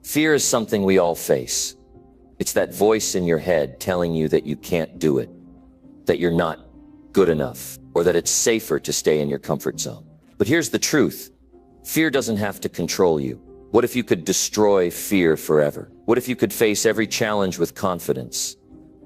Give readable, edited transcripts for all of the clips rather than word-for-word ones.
Fear is something we all face. It's that voice in your head telling you that you can't do it, that you're not good enough, or that it's safer to stay in your comfort zone. But here's the truth. Fear doesn't have to control you. What if you could destroy fear forever? What if you could face every challenge with confidence,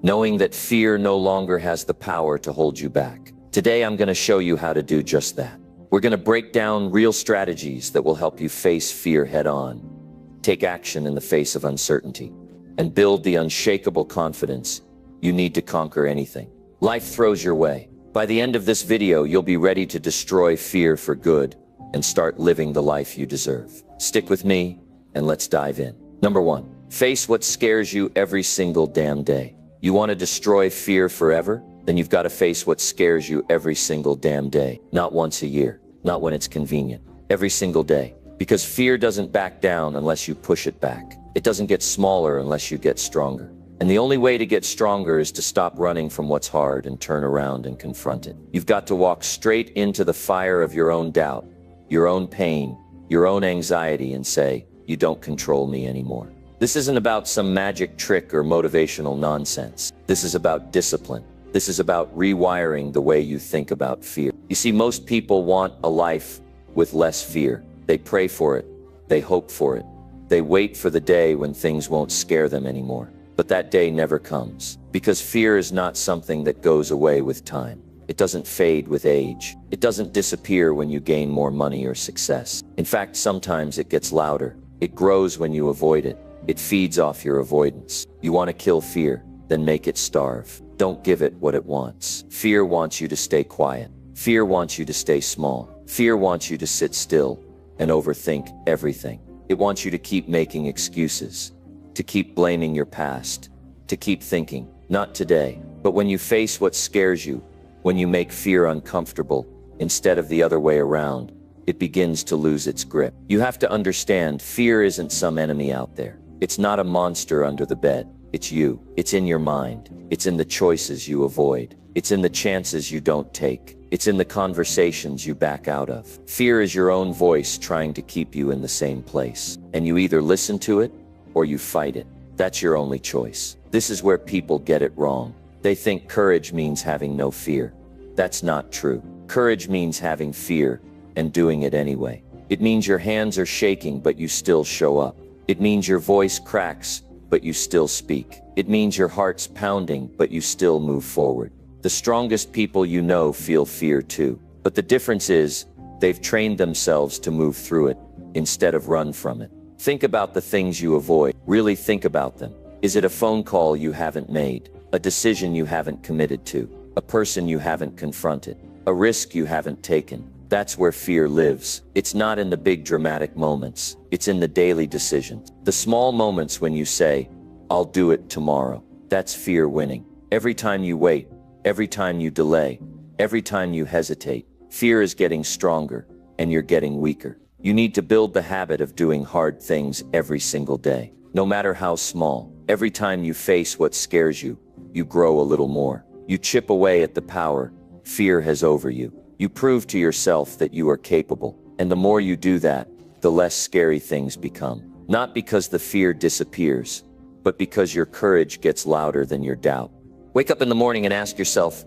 knowing that fear no longer has the power to hold you back? Today, I'm going to show you how to do just that. We're going to break down real strategies that will help you face fear head on, take action in the face of uncertainty, and build the unshakable confidence you need to conquer anything life throws your way. By the end of this video, you'll be ready to destroy fear for good and start living the life you deserve. Stick with me and let's dive in. Number 1, face what scares you every single damn day. You want to destroy fear forever? Then you've got to face what scares you every single damn day. Not once a year, not when it's convenient. Every single day. Because fear doesn't back down unless you push it back. It doesn't get smaller unless you get stronger. And the only way to get stronger is to stop running from what's hard and turn around and confront it. You've got to walk straight into the fire of your own doubt, your own pain, your own anxiety, and say, you don't control me anymore. This isn't about some magic trick or motivational nonsense. This is about discipline. This is about rewiring the way you think about fear. You see, most people want a life with less fear. They pray for it. They hope for it. They wait for the day when things won't scare them anymore. But that day never comes. Because fear is not something that goes away with time. It doesn't fade with age. It doesn't disappear when you gain more money or success. In fact, sometimes it gets louder. It grows when you avoid it. It feeds off your avoidance. You want to kill fear, then make it starve. Don't give it what it wants. Fear wants you to stay quiet. Fear wants you to stay small. Fear wants you to sit still and overthink everything. It wants you to keep making excuses, to keep blaming your past, to keep thinking, not today. But when you face what scares you, when you make fear uncomfortable instead of the other way around, it begins to lose its grip. You have to understand, fear isn't some enemy out there. It's not a monster under the bed. It's you. It's in your mind. It's in the choices you avoid. It's in the chances you don't take. It's in the conversations you back out of. Fear is your own voice trying to keep you in the same place. And you either listen to it or you fight it. That's your only choice. This is where people get it wrong. They think courage means having no fear. That's not true. Courage means having fear and doing it anyway. It means your hands are shaking, but you still show up. It means your voice cracks, but you still speak. It means your heart's pounding, but you still move forward. The strongest people you know feel fear too. But the difference is, they've trained themselves to move through it instead of run from it. Think about the things you avoid. Really think about them. Is it a phone call you haven't made? A decision you haven't committed to? A person you haven't confronted? A risk you haven't taken? That's where fear lives. It's not in the big dramatic moments. It's in the daily decisions. The small moments when you say, I'll do it tomorrow. That's fear winning. Every time you wait, every time you delay, every time you hesitate, fear is getting stronger and you're getting weaker. You need to build the habit of doing hard things every single day. No matter how small, every time you face what scares you, you grow a little more. You chip away at the power fear has over you. You prove to yourself that you are capable. And the more you do that, the less scary things become. Not because the fear disappears, but because your courage gets louder than your doubt. Wake up in the morning and ask yourself,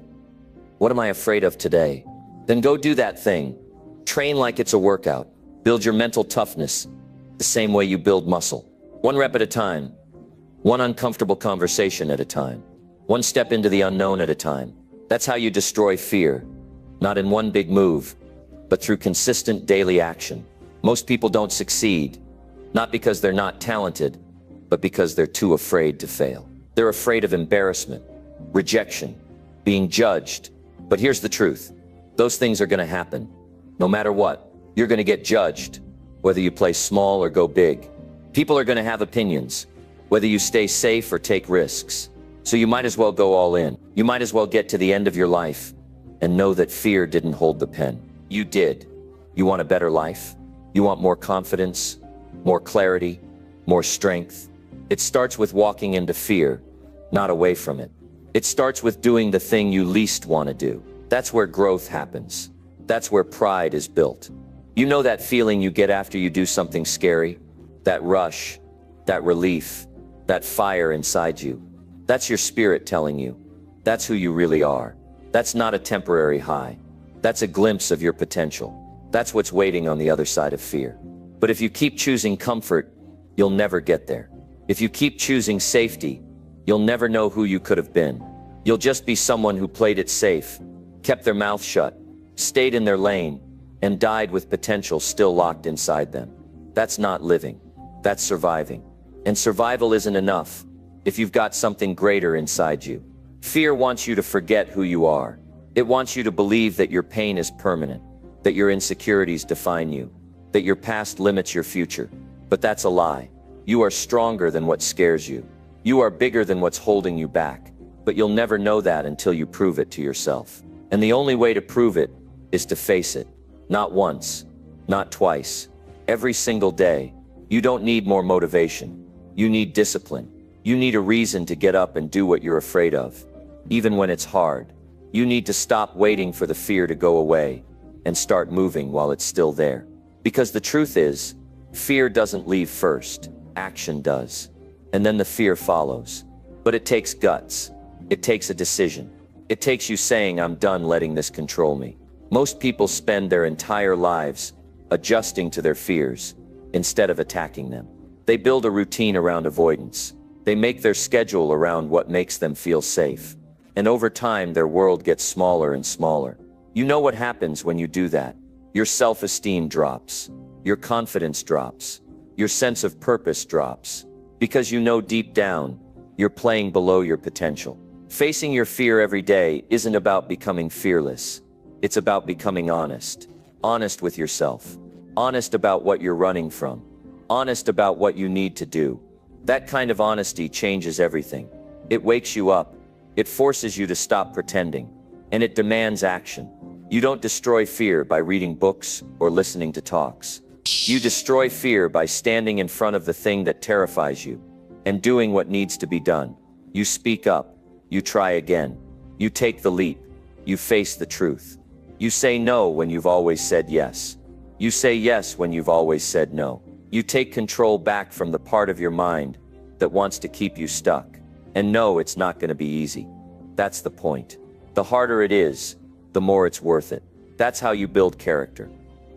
what am I afraid of today? Then go do that thing. Train like it's a workout. Build your mental toughness the same way you build muscle. 1 rep at a time. 1 uncomfortable conversation at a time. 1 step into the unknown at a time. That's how you destroy fear. Not in one big move, but through consistent daily action. Most people don't succeed, not because they're not talented, but because they're too afraid to fail. They're afraid of embarrassment, rejection, being judged. But here's the truth. Those things are going to happen. No matter what, you're going to get judged, whether you play small or go big. People are going to have opinions, whether you stay safe or take risks. So you might as well go all in. You might as well get to the end of your life and know that fear didn't hold the pen. You did. You want a better life? You want more confidence, more clarity, more strength? It starts with walking into fear, not away from it. It starts with doing the thing you least want to do. That's where growth happens. That's where pride is built. You know that feeling you get after you do something scary? that rush, that relief, that fire inside you. That's your spirit telling you. That's who you really are. That's not a temporary high. That's a glimpse of your potential. That's what's waiting on the other side of fear. But if you keep choosing comfort, you'll never get there. If you keep choosing safety, you'll never know who you could have been. You'll just be someone who played it safe, kept their mouth shut, stayed in their lane, and died with potential still locked inside them. That's not living. That's surviving. And survival isn't enough if you've got something greater inside you. Fear wants you to forget who you are. It wants you to believe that your pain is permanent, that your insecurities define you, that your past limits your future. But that's a lie. You are stronger than what scares you. You are bigger than what's holding you back. But you'll never know that until you prove it to yourself. And the only way to prove it is to face it. Not once, not twice, every single day. You don't need more motivation. You need discipline. You need a reason to get up and do what you're afraid of, even when it's hard. You need to stop waiting for the fear to go away and start moving while it's still there. Because the truth is, fear doesn't leave first, action does. And then the fear follows. But it takes guts. It takes a decision. It takes you saying, I'm done letting this control me. Most people spend their entire lives adjusting to their fears instead of attacking them. They build a routine around avoidance. They make their schedule around what makes them feel safe. And over time, their world gets smaller and smaller. You know what happens when you do that? Your self-esteem drops. Your confidence drops. Your sense of purpose drops. Because you know deep down, you're playing below your potential. Facing your fear every day isn't about becoming fearless. It's about becoming honest. Honest with yourself. Honest about what you're running from. Honest about what you need to do. That kind of honesty changes everything. It wakes you up. It forces you to stop pretending. And it demands action. You don't destroy fear by reading books or listening to talks. You destroy fear by standing in front of the thing that terrifies you and doing what needs to be done. You speak up. You try again. You take the leap. You face the truth. You say no when you've always said yes. You say yes when you've always said no. You take control back from the part of your mind that wants to keep you stuck. And no, it's not going to be easy. That's the point. The harder it is, the more it's worth it. That's how you build character.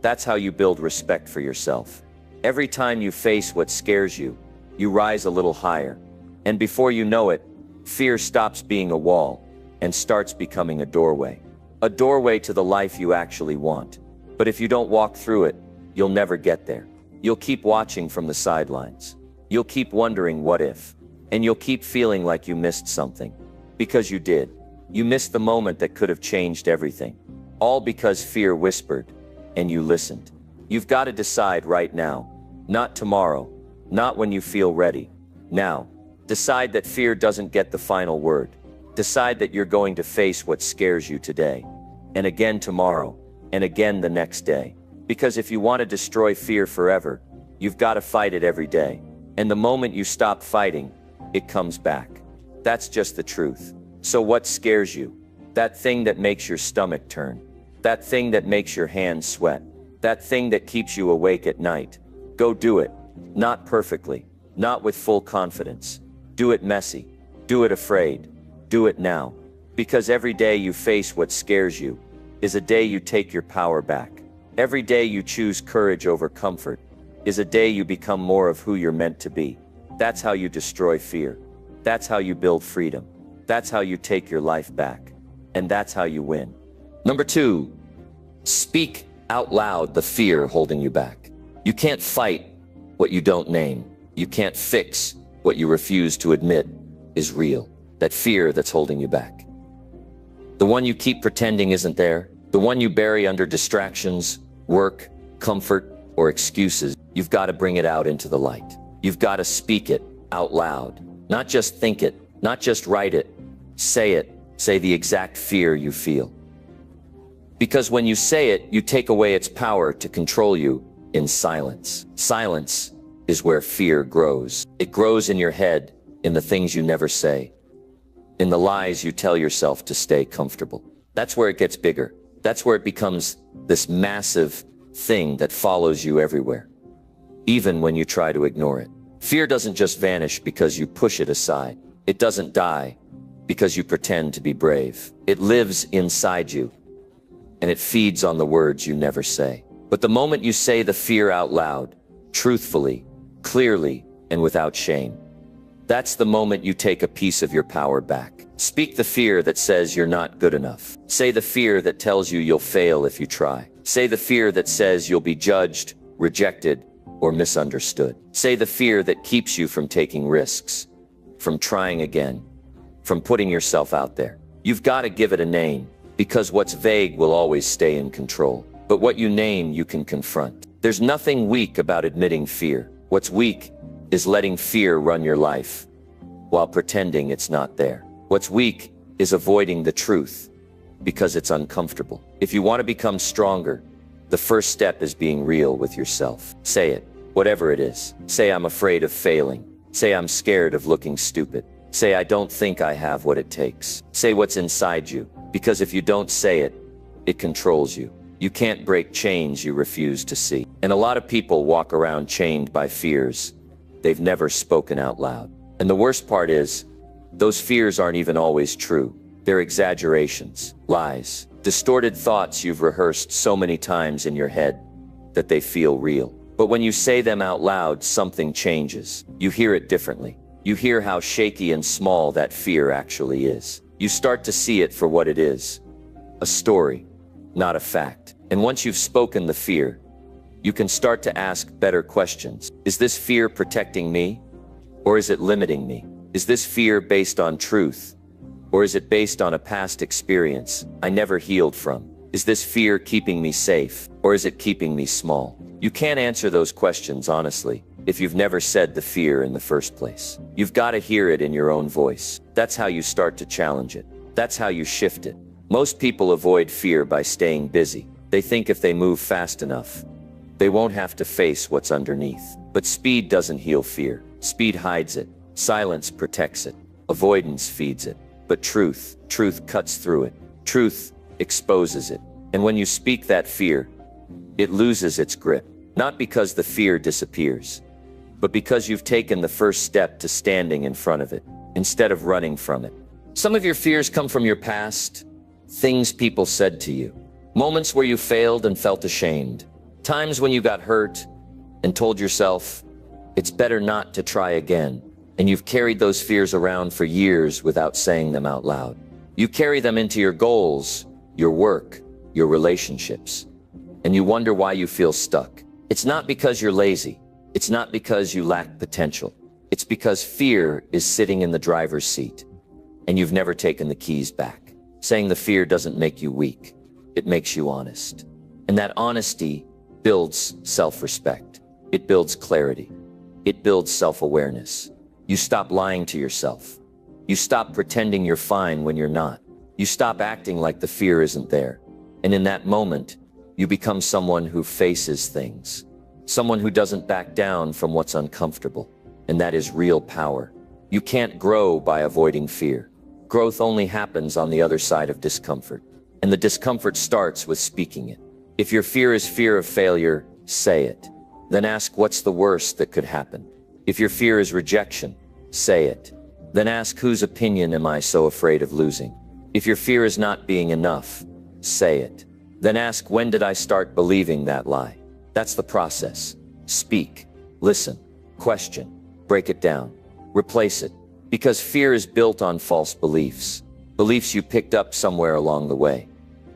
That's how you build respect for yourself. Every time you face what scares you, you rise a little higher. And before you know it, fear stops being a wall and starts becoming a doorway. A doorway to the life you actually want. But if you don't walk through it, you'll never get there. You'll keep watching from the sidelines. You'll keep wondering what if. And you'll keep feeling like you missed something. Because you did. You missed the moment that could have changed everything. All because fear whispered, and you listened. You've got to decide right now. Not tomorrow. Not when you feel ready. Now. Decide that fear doesn't get the final word. Decide that you're going to face what scares you today. And again tomorrow. And again the next day. Because if you want to destroy fear forever, you've got to fight it every day. And the moment you stop fighting, it comes back. That's just the truth. So what scares you? That thing that makes your stomach turn. That thing that makes your hands sweat. That thing that keeps you awake at night. Go do it. Not perfectly. Not with full confidence. Do it messy. Do it afraid. Do it now. Because every day you face what scares you is a day you take your power back. Every day you choose courage over comfort is a day you become more of who you're meant to be. That's how you destroy fear. That's how you build freedom. That's how you take your life back. And that's how you win. Number 2, speak out loud the fear holding you back. You can't fight what you don't name. You can't fix what you refuse to admit is real. That fear that's holding you back. The one you keep pretending isn't there. The one you bury under distractions, work, comfort, or excuses. You've got to bring it out into the light. You've got to speak it out loud. Not just think it, not just write it. Say it. Say the exact fear you feel. Because when you say it, you take away its power to control you in silence. Silence is where fear grows. It grows in your head, in the things you never say, in the lies you tell yourself to stay comfortable. That's where it gets bigger. That's where it becomes this massive thing that follows you everywhere. even when you try to ignore it. Fear doesn't just vanish because you push it aside. It doesn't die because you pretend to be brave. It lives inside you, and it feeds on the words you never say. But the moment you say the fear out loud, truthfully, clearly, and without shame, that's the moment you take a piece of your power back. Speak the fear that says you're not good enough. Say the fear that tells you you'll fail if you try. Say the fear that says you'll be judged, rejected, or misunderstood. Say the fear that keeps you from taking risks, from trying again, from putting yourself out there. You've got to give it a name, because what's vague will always stay in control. But what you name, you can confront. There's nothing weak about admitting fear. What's weak is letting fear run your life while pretending it's not there. What's weak is avoiding the truth because it's uncomfortable. If you want to become stronger, the first step is being real with yourself. Say it, whatever it is. Say I'm afraid of failing. Say I'm scared of looking stupid. Say I don't think I have what it takes. Say what's inside you, because if you don't say it, it controls you. You can't break chains you refuse to see. And a lot of people walk around chained by fears they've never spoken out loud. And the worst part is, those fears aren't even always true. They're exaggerations, lies, distorted thoughts you've rehearsed so many times in your head that they feel real. But when you say them out loud, something changes. You hear it differently. You hear how shaky and small that fear actually is. You start to see it for what it is, a story, not a fact. And once you've spoken the fear, you can start to ask better questions. Is this fear protecting me, or is it limiting me? Is this fear based on truth, or is it based on a past experience I never healed from? Is this fear keeping me safe, or is it keeping me small? You can't answer those questions honestly if you've never said the fear in the first place. You've got to hear it in your own voice. That's how you start to challenge it. That's how you shift it. Most people avoid fear by staying busy. They think if they move fast enough, they won't have to face what's underneath. But speed doesn't heal fear. Speed hides it. Silence protects it. Avoidance feeds it. But truth cuts through it. Truth exposes it. And when you speak that fear, it loses its grip. Not because the fear disappears, but because you've taken the first step to standing in front of it, instead of running from it. Some of your fears come from your past, things people said to you, moments where you failed and felt ashamed, times when you got hurt and told yourself, it's better not to try again. And you've carried those fears around for years without saying them out loud. You carry them into your goals, your work, your relationships, and you wonder why you feel stuck. It's not because you're lazy. It's not because you lack potential. It's because fear is sitting in the driver's seat, and you've never taken the keys back. Saying the fear doesn't make you weak. It makes you honest. And that honesty builds self-respect. It builds clarity. It builds self-awareness. You stop lying to yourself. You stop pretending you're fine when you're not. You stop acting like the fear isn't there. And in that moment, you become someone who faces things. Someone who doesn't back down from what's uncomfortable. And that is real power. You can't grow by avoiding fear. Growth only happens on the other side of discomfort. And the discomfort starts with speaking it. If your fear is fear of failure, say it. Then ask what's the worst that could happen. If your fear is rejection, say it. Then ask whose opinion am I so afraid of losing? If your fear is not being enough, say it. Then ask when did I start believing that lie? That's the process. Speak, listen, question, break it down, replace it. Because fear is built on false beliefs. Beliefs you picked up somewhere along the way.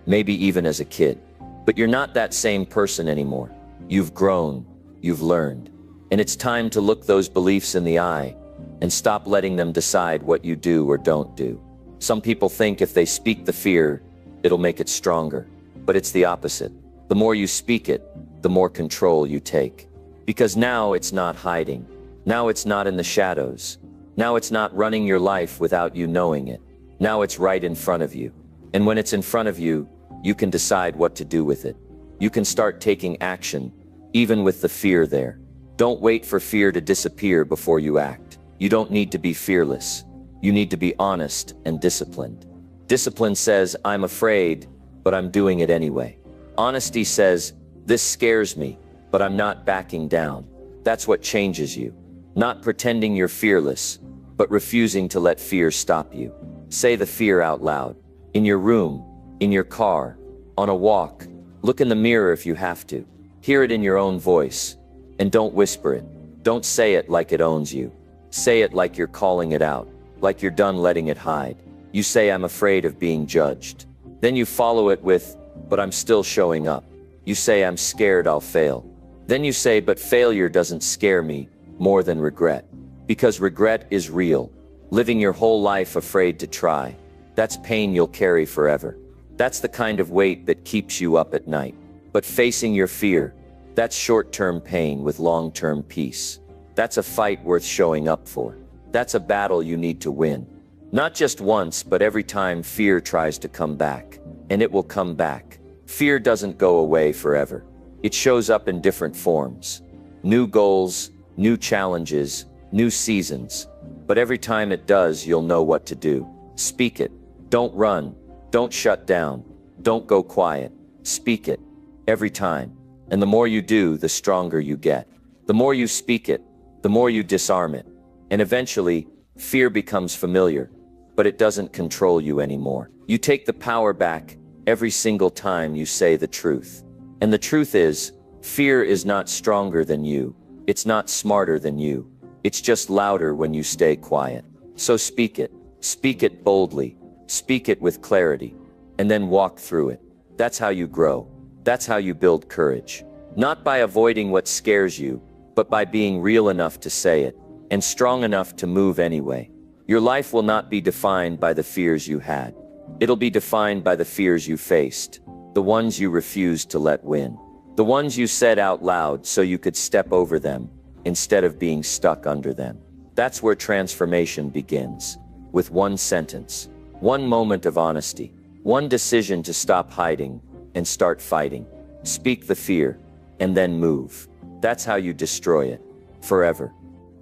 Maybe even as a kid. But you're not that same person anymore. You've grown, you've learned. And it's time to look those beliefs in the eye and stop letting them decide what you do or don't do. Some people think if they speak the fear, it'll make it stronger. But it's the opposite. The more you speak it, the more control you take. Because now it's not hiding. Now it's not in the shadows. Now it's not running your life without you knowing it. Now it's right in front of you. And when it's in front of you, you can decide what to do with it. You can start taking action, even with the fear there. Don't wait for fear to disappear before you act. You don't need to be fearless. You need to be honest and disciplined. Discipline says, I'm afraid, but I'm doing it anyway. Honesty says, this scares me, but I'm not backing down. That's what changes you. Not pretending you're fearless, but refusing to let fear stop you. Say the fear out loud. In your room, in your car, on a walk. Look in the mirror if you have to. Hear it in your own voice. And don't whisper it. Don't say it like it owns you. Say it like you're calling it out, like you're done letting it hide. You say, I'm afraid of being judged. Then you follow it with, but I'm still showing up. You say, I'm scared I'll fail. Then you say, but failure doesn't scare me more than regret. Because regret is real. Living your whole life afraid to try. That's pain you'll carry forever. That's the kind of weight that keeps you up at night. But facing your fear, that's short-term pain with long-term peace. That's a fight worth showing up for. That's a battle you need to win. Not just once, but every time fear tries to come back. And it will come back. Fear doesn't go away forever. It shows up in different forms. New goals, new challenges, new seasons. But every time it does, you'll know what to do. Speak it. Don't run. Don't shut down. Don't go quiet. Speak it. Every time. And the more you do, the stronger you get. The more you speak it, the more you disarm it. And eventually, fear becomes familiar. But it doesn't control you anymore. You take the power back every single time you say the truth. And the truth is, fear is not stronger than you. It's not smarter than you. It's just louder when you stay quiet. So speak it. Speak it boldly. Speak it with clarity. And then walk through it. That's how you grow. That's how you build courage. Not by avoiding what scares you, but by being real enough to say it, and strong enough to move anyway. Your life will not be defined by the fears you had. It'll be defined by the fears you faced, the ones you refused to let win, the ones you said out loud so you could step over them instead of being stuck under them. That's where transformation begins, with one sentence, one moment of honesty, one decision to stop hiding and start fighting. Speak the fear, and then move. That's how you destroy it, forever.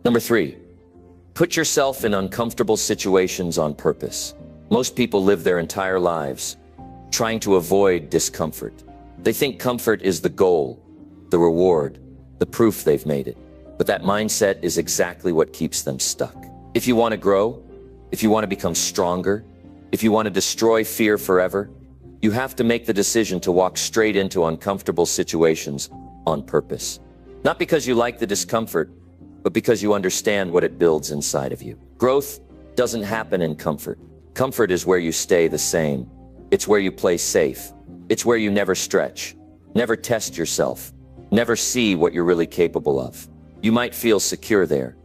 Number 3. Put yourself in uncomfortable situations on purpose. Most people live their entire lives trying to avoid discomfort. They think comfort is the goal, the reward, the proof they've made it. But that mindset is exactly what keeps them stuck. If you want to grow, if you want to become stronger, if you want to destroy fear forever, you have to make the decision to walk straight into uncomfortable situations on purpose. Not because you like the discomfort, but because you understand what it builds inside of you. Growth doesn't happen in comfort. Comfort is where you stay the same. It's where you play safe. It's where you never stretch, never test yourself, never see what you're really capable of. You might feel secure there,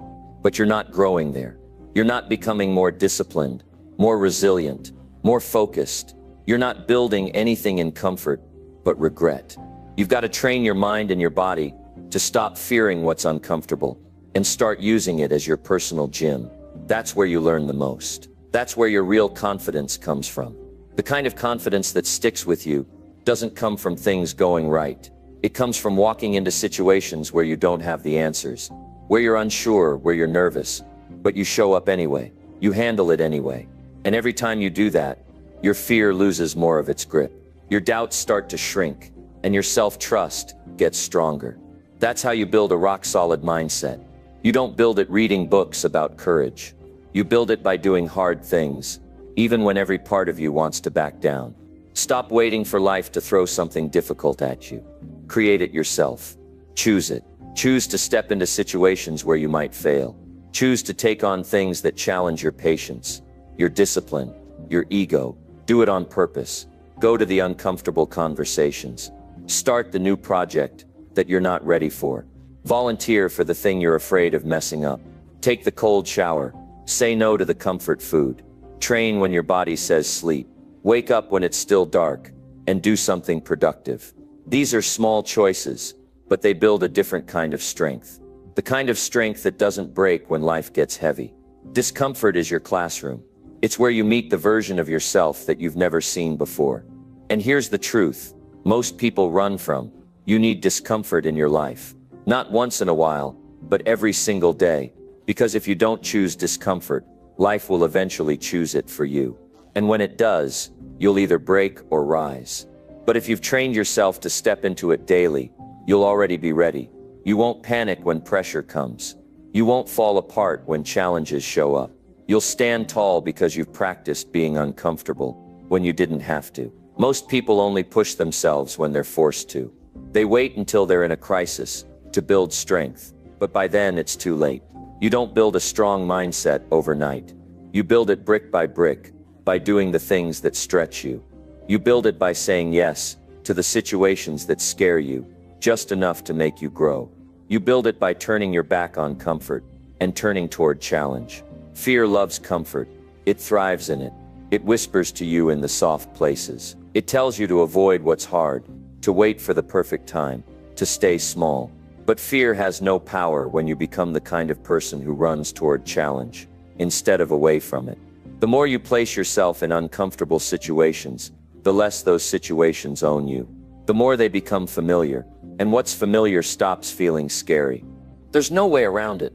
but you're not growing there. You're not becoming more disciplined, more resilient, more focused. You're not building anything in comfort, but regret. You've got to train your mind and your body to stop fearing what's uncomfortable and start using it as your personal gym. That's where you learn the most. That's where your real confidence comes from. The kind of confidence that sticks with you doesn't come from things going right. It comes from walking into situations where you don't have the answers, where you're unsure, where you're nervous, but you show up anyway. You handle it anyway. And every time you do that, your fear loses more of its grip. Your doubts start to shrink, and your self-trust gets stronger. That's how you build a rock-solid mindset. You don't build it reading books about courage. You build it by doing hard things, even when every part of you wants to back down. Stop waiting for life to throw something difficult at you. Create it yourself. Choose it. Choose to step into situations where you might fail. Choose to take on things that challenge your patience, your discipline, your ego. Do it on purpose. Go to the uncomfortable conversations. Start the new project that you're not ready for. Volunteer for the thing you're afraid of messing up. Take the cold shower. Say no to the comfort food. Train when your body says sleep. Wake up when it's still dark. And do something productive. These are small choices, but they build a different kind of strength. The kind of strength that doesn't break when life gets heavy. Discomfort is your classroom. It's where you meet the version of yourself that you've never seen before. And here's the truth. Most people run from. You need discomfort in your life. Not once in a while, but every single day. Because if you don't choose discomfort, life will eventually choose it for you. And when it does, you'll either break or rise. But if you've trained yourself to step into it daily, you'll already be ready. You won't panic when pressure comes. You won't fall apart when challenges show up. You'll stand tall because you've practiced being uncomfortable when you didn't have to. Most people only push themselves when they're forced to. They wait until they're in a crisis to build strength, but by then it's too late. You don't build a strong mindset overnight. You build it brick by doing the things that stretch you. You build it by saying yes to the situations that scare you, just enough to make you grow. You build it by turning your back on comfort and turning toward challenge. Fear loves comfort. It thrives in it. It whispers to you in the soft places. It tells you to avoid what's hard, to wait for the perfect time, to stay small. But fear has no power when you become the kind of person who runs toward challenge instead of away from it. The more you place yourself in uncomfortable situations, the less those situations own you. The more they become familiar, and what's familiar stops feeling scary. There's no way around it.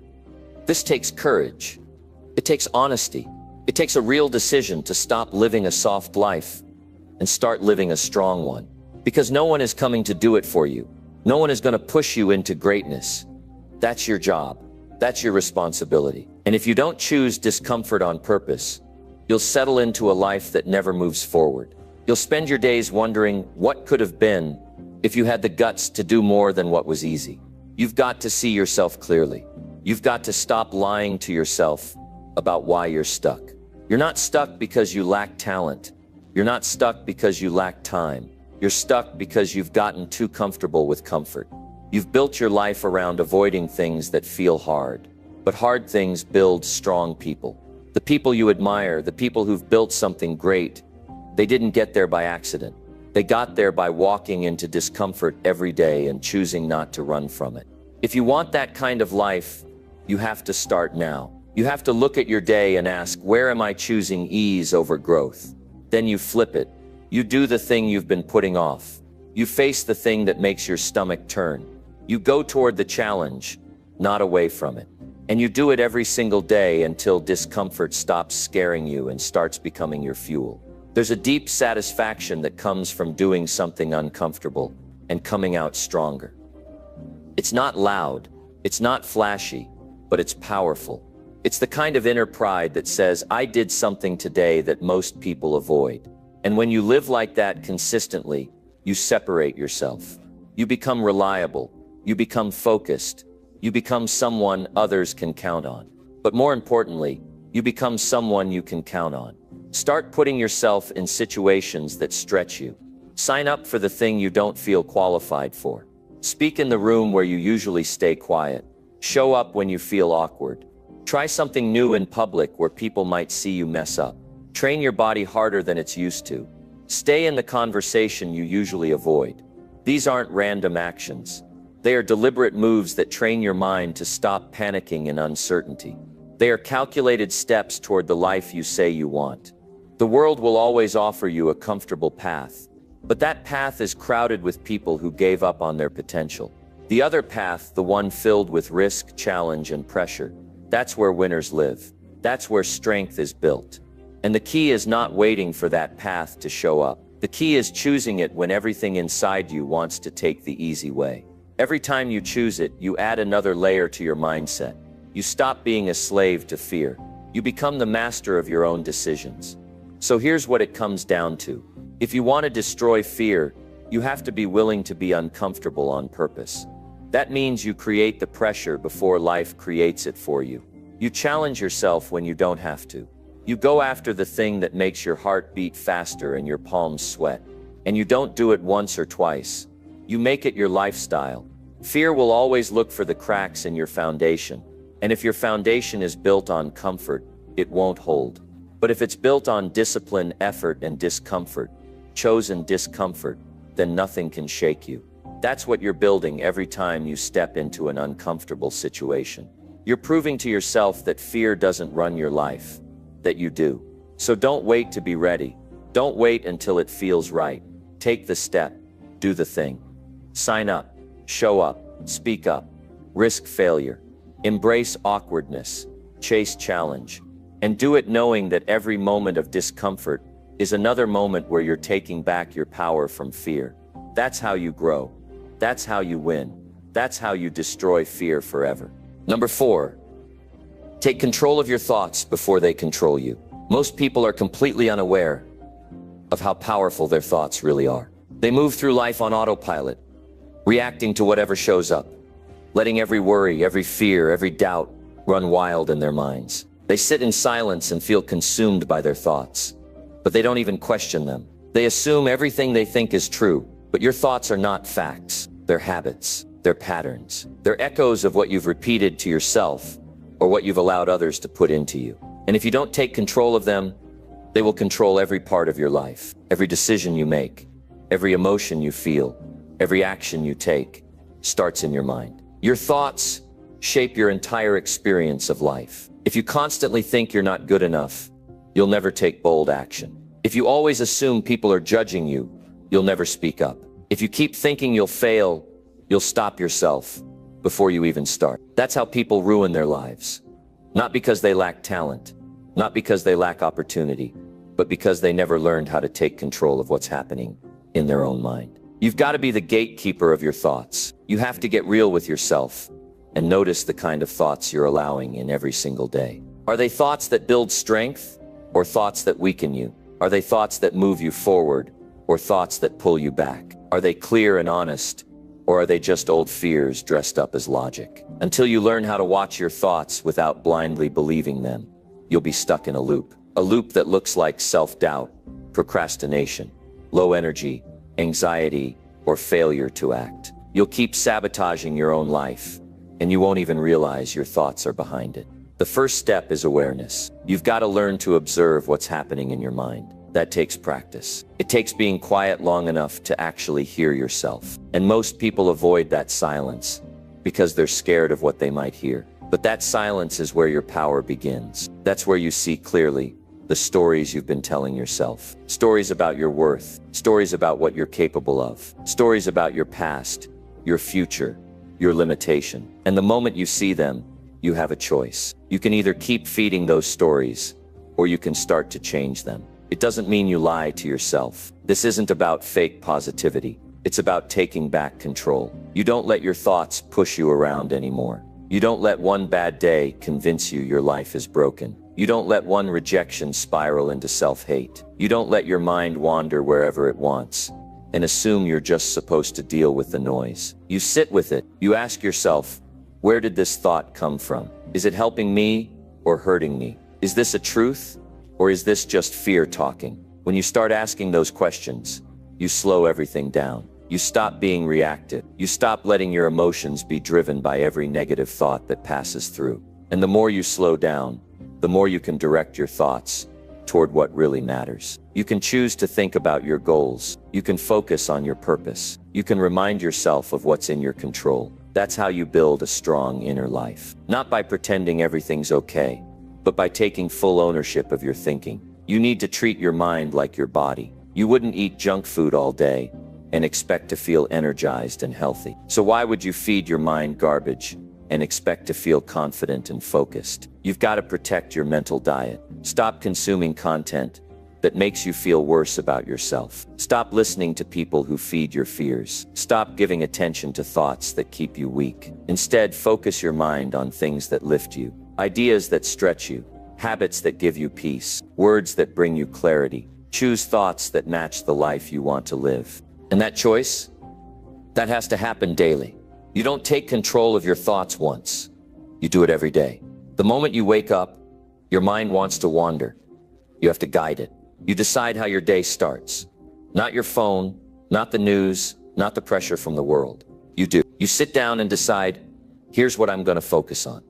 This takes courage. It takes honesty. It takes a real decision to stop living a soft life and start living a strong one. Because no one is coming to do it for you. No one is going to push you into greatness. That's your job. That's your responsibility. And if you don't choose discomfort on purpose, you'll settle into a life that never moves forward. You'll spend your days wondering what could have been if you had the guts to do more than what was easy. You've got to see yourself clearly. You've got to stop lying to yourself about why you're stuck. You're not stuck because you lack talent. You're not stuck because you lack time. You're stuck because you've gotten too comfortable with comfort. You've built your life around avoiding things that feel hard. But hard things build strong people. The people you admire, the people who've built something great, they didn't get there by accident. They got there by walking into discomfort every day and choosing not to run from it. If you want that kind of life, you have to start now. You have to look at your day and ask, where am I choosing ease over growth? Then you flip it. You do the thing you've been putting off. You face the thing that makes your stomach turn. You go toward the challenge, not away from it. And you do it every single day until discomfort stops scaring you and starts becoming your fuel. There's a deep satisfaction that comes from doing something uncomfortable and coming out stronger. It's not loud, it's not flashy, but it's powerful. It's the kind of inner pride that says, I did something today that most people avoid. And when you live like that consistently, you separate yourself. You become reliable. You become focused. You become someone others can count on. But more importantly, you become someone you can count on. Start putting yourself in situations that stretch you. Sign up for the thing you don't feel qualified for. Speak in the room where you usually stay quiet. Show up when you feel awkward. Try something new in public where people might see you mess up. Train your body harder than it's used to. Stay in the conversation you usually avoid. These aren't random actions. They are deliberate moves that train your mind to stop panicking in uncertainty. They are calculated steps toward the life you say you want. The world will always offer you a comfortable path, but that path is crowded with people who gave up on their potential. The other path, the one filled with risk, challenge, and pressure, that's where winners live. That's where strength is built. And the key is not waiting for that path to show up. The key is choosing it when everything inside you wants to take the easy way. Every time you choose it, you add another layer to your mindset. You stop being a slave to fear. You become the master of your own decisions. So here's what it comes down to. If you want to destroy fear, you have to be willing to be uncomfortable on purpose. That means you create the pressure before life creates it for you. You challenge yourself when you don't have to. You go after the thing that makes your heart beat faster and your palms sweat. And you don't do it once or twice. You make it your lifestyle. Fear will always look for the cracks in your foundation. And if your foundation is built on comfort, it won't hold. But if it's built on discipline, effort, and discomfort, chosen discomfort, then nothing can shake you. That's what you're building every time you step into an uncomfortable situation. You're proving to yourself that fear doesn't run your life, that you do. So don't wait to be ready. Don't wait until it feels right. Take the step. Do the thing. Sign up. Show up. Speak up. Risk failure. Embrace awkwardness. Chase challenge. And do it knowing that every moment of discomfort is another moment where you're taking back your power from fear. That's how you grow. That's how you win. That's how you destroy fear forever. Number 4, take control of your thoughts before they control you. Most people are completely unaware of how powerful their thoughts really are. They move through life on autopilot, reacting to whatever shows up, letting every worry, every fear, every doubt run wild in their minds. They sit in silence and feel consumed by their thoughts, but they don't even question them. They assume everything they think is true, but your thoughts are not facts. They're habits, they're patterns. They're echoes of what you've repeated to yourself or what you've allowed others to put into you. And if you don't take control of them, they will control every part of your life. Every decision you make, every emotion you feel, every action you take starts in your mind. Your thoughts shape your entire experience of life. If you constantly think you're not good enough, you'll never take bold action. If you always assume people are judging you, you'll never speak up. If you keep thinking you'll fail, you'll stop yourself before you even start. That's how people ruin their lives. Not because they lack talent, not because they lack opportunity, but because they never learned how to take control of what's happening in their own mind. You've got to be the gatekeeper of your thoughts. You have to get real with yourself and notice the kind of thoughts you're allowing in every single day. Are they thoughts that build strength or thoughts that weaken you? Are they thoughts that move you forward or thoughts that pull you back? Are they clear and honest, or are they just old fears dressed up as logic? Until you learn how to watch your thoughts without blindly believing them, you'll be stuck in a loop that looks like self-doubt, procrastination, low energy, anxiety, or failure to act. You'll keep sabotaging your own life, and you won't even realize your thoughts are behind it. The first step is awareness. You've got to learn to observe what's happening in your mind. That takes practice. It takes being quiet long enough to actually hear yourself. And most people avoid that silence because they're scared of what they might hear. But that silence is where your power begins. That's where you see clearly the stories you've been telling yourself. Stories about your worth, stories about what you're capable of, stories about your past, your future, your limitation. And the moment you see them, you have a choice. You can either keep feeding those stories, or you can start to change them. It doesn't mean you lie to yourself. This isn't about fake positivity. It's about taking back control. You don't let your thoughts push you around anymore. You don't let one bad day convince you your life is broken. You don't let one rejection spiral into self-hate. You don't let your mind wander wherever it wants and assume you're just supposed to deal with the noise. You sit with it. You ask yourself, where did this thought come from? Is it helping me or hurting me? Is this a truth or is this just fear talking? When you start asking those questions, you slow everything down. You stop being reactive. You stop letting your emotions be driven by every negative thought that passes through. And the more you slow down, the more you can direct your thoughts toward what really matters. You can choose to think about your goals. You can focus on your purpose. You can remind yourself of what's in your control. That's how you build a strong inner life. Not by pretending everything's okay, but by taking full ownership of your thinking. You need to treat your mind like your body. You wouldn't eat junk food all day and expect to feel energized and healthy. So why would you feed your mind garbage and expect to feel confident and focused? You've got to protect your mental diet. Stop consuming content that makes you feel worse about yourself. Stop listening to people who feed your fears. Stop giving attention to thoughts that keep you weak. Instead, focus your mind on things that lift you, ideas that stretch you, habits that give you peace, words that bring you clarity. Choose thoughts that match the life you want to live. And that choice, that has to happen daily. You don't take control of your thoughts once. You do it every day. The moment you wake up, your mind wants to wander. You have to guide it. You decide how your day starts. Not your phone, not the news, not the pressure from the world. You do. You sit down and decide, here's what I'm going to focus on.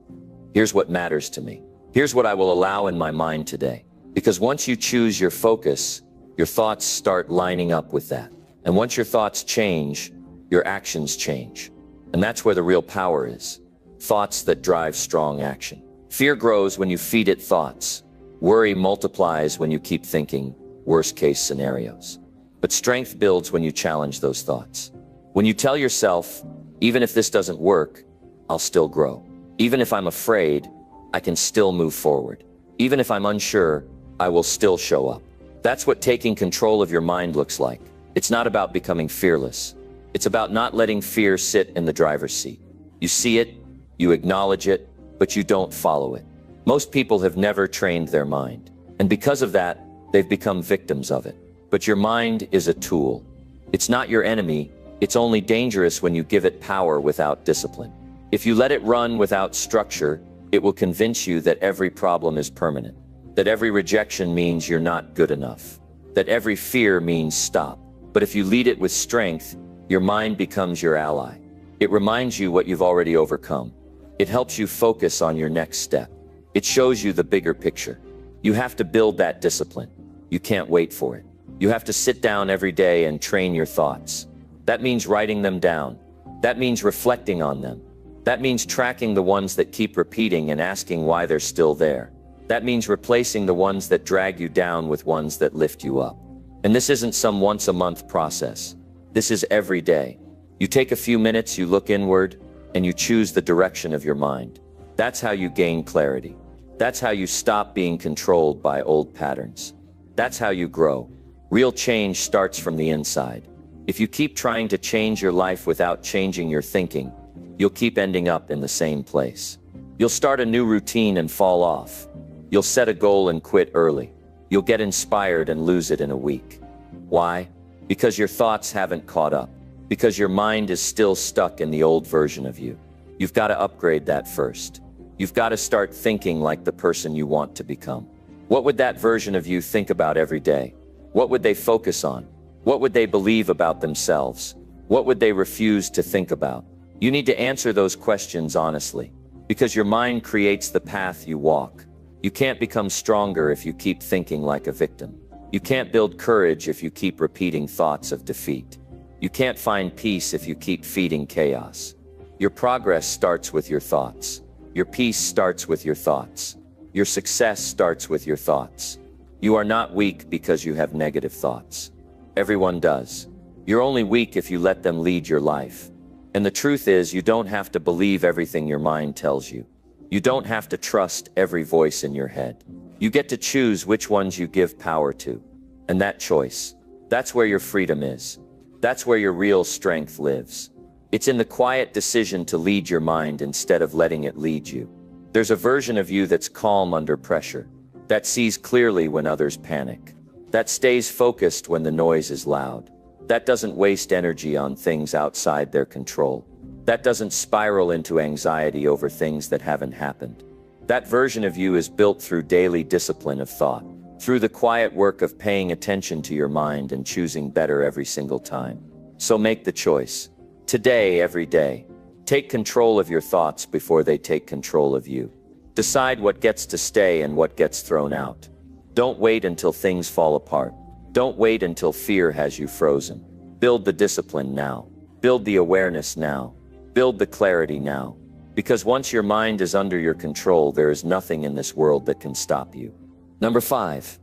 Here's what matters to me. Here's what I will allow in my mind today. Because once you choose your focus, your thoughts start lining up with that. And once your thoughts change, your actions change. And that's where the real power is. Thoughts that drive strong action. Fear grows when you feed it thoughts. Worry multiplies when you keep thinking worst-case scenarios. But strength builds when you challenge those thoughts. When you tell yourself, even if this doesn't work, I'll still grow. Even if I'm afraid, I can still move forward. Even if I'm unsure, I will still show up. That's what taking control of your mind looks like. It's not about becoming fearless. It's about not letting fear sit in the driver's seat. You see it, you acknowledge it, but you don't follow it. Most people have never trained their mind, and because of that, they've become victims of it. But your mind is a tool. It's not your enemy. It's only dangerous when you give it power without discipline. If you let it run without structure, it will convince you that every problem is permanent, that every rejection means you're not good enough, that every fear means stop. But if you lead it with strength, your mind becomes your ally. It reminds you what you've already overcome. It helps you focus on your next step. It shows you the bigger picture. You have to build that discipline. You can't wait for it. You have to sit down every day and train your thoughts. That means writing them down. That means reflecting on them. That means tracking the ones that keep repeating and asking why they're still there. That means replacing the ones that drag you down with ones that lift you up. And this isn't some once-a-month process. This is every day. You take a few minutes, you look inward, and you choose the direction of your mind. That's how you gain clarity. That's how you stop being controlled by old patterns. That's how you grow. Real change starts from the inside. If you keep trying to change your life without changing your thinking, you'll keep ending up in the same place. You'll start a new routine and fall off. You'll set a goal and quit early. You'll get inspired and lose it in a week. Why? Because your thoughts haven't caught up. Because your mind is still stuck in the old version of you. You've got to upgrade that first. You've got to start thinking like the person you want to become. What would that version of you think about every day? What would they focus on? What would they believe about themselves? What would they refuse to think about? You need to answer those questions honestly, because your mind creates the path you walk. You can't become stronger if you keep thinking like a victim. You can't build courage if you keep repeating thoughts of defeat. You can't find peace if you keep feeding chaos. Your progress starts with your thoughts. Your peace starts with your thoughts. Your success starts with your thoughts. You are not weak because you have negative thoughts. Everyone does. You're only weak if you let them lead your life. And the truth is, you don't have to believe everything your mind tells you. You don't have to trust every voice in your head. You get to choose which ones you give power to. And that choice, that's where your freedom is. That's where your real strength lives. It's in the quiet decision to lead your mind instead of letting it lead you. There's a version of you that's calm under pressure, that sees clearly when others panic, that stays focused when the noise is loud, that doesn't waste energy on things outside their control, that doesn't spiral into anxiety over things that haven't happened. That version of you is built through daily discipline of thought, through the quiet work of paying attention to your mind and choosing better every single time. So make the choice. Today, every day. Take control of your thoughts before they take control of you. Decide what gets to stay and what gets thrown out. Don't wait until things fall apart. Don't wait until fear has you frozen. Build the discipline now. Build the awareness now. Build the clarity now. Because once your mind is under your control, there is nothing in this world that can stop you. Number 5.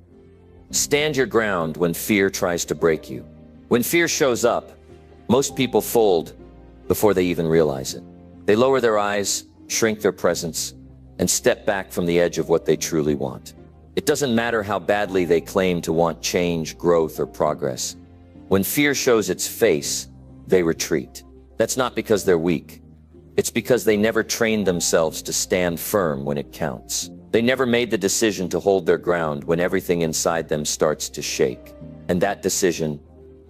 Stand your ground when fear tries to break you. When fear shows up, most people fold before they even realize it. They lower their eyes, shrink their presence, and step back from the edge of what they truly want. It doesn't matter how badly they claim to want change, growth, or progress. When fear shows its face, they retreat. That's not because they're weak. It's because they never trained themselves to stand firm when it counts. They never made the decision to hold their ground when everything inside them starts to shake. And that decision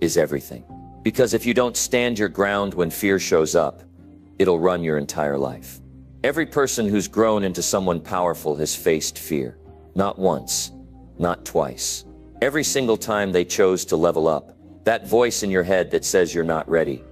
is everything. Because if you don't stand your ground when fear shows up, it'll run your entire life. Every person who's grown into someone powerful has faced fear. Not once, not twice. Every single time they chose to level up, that voice in your head that says you're not ready,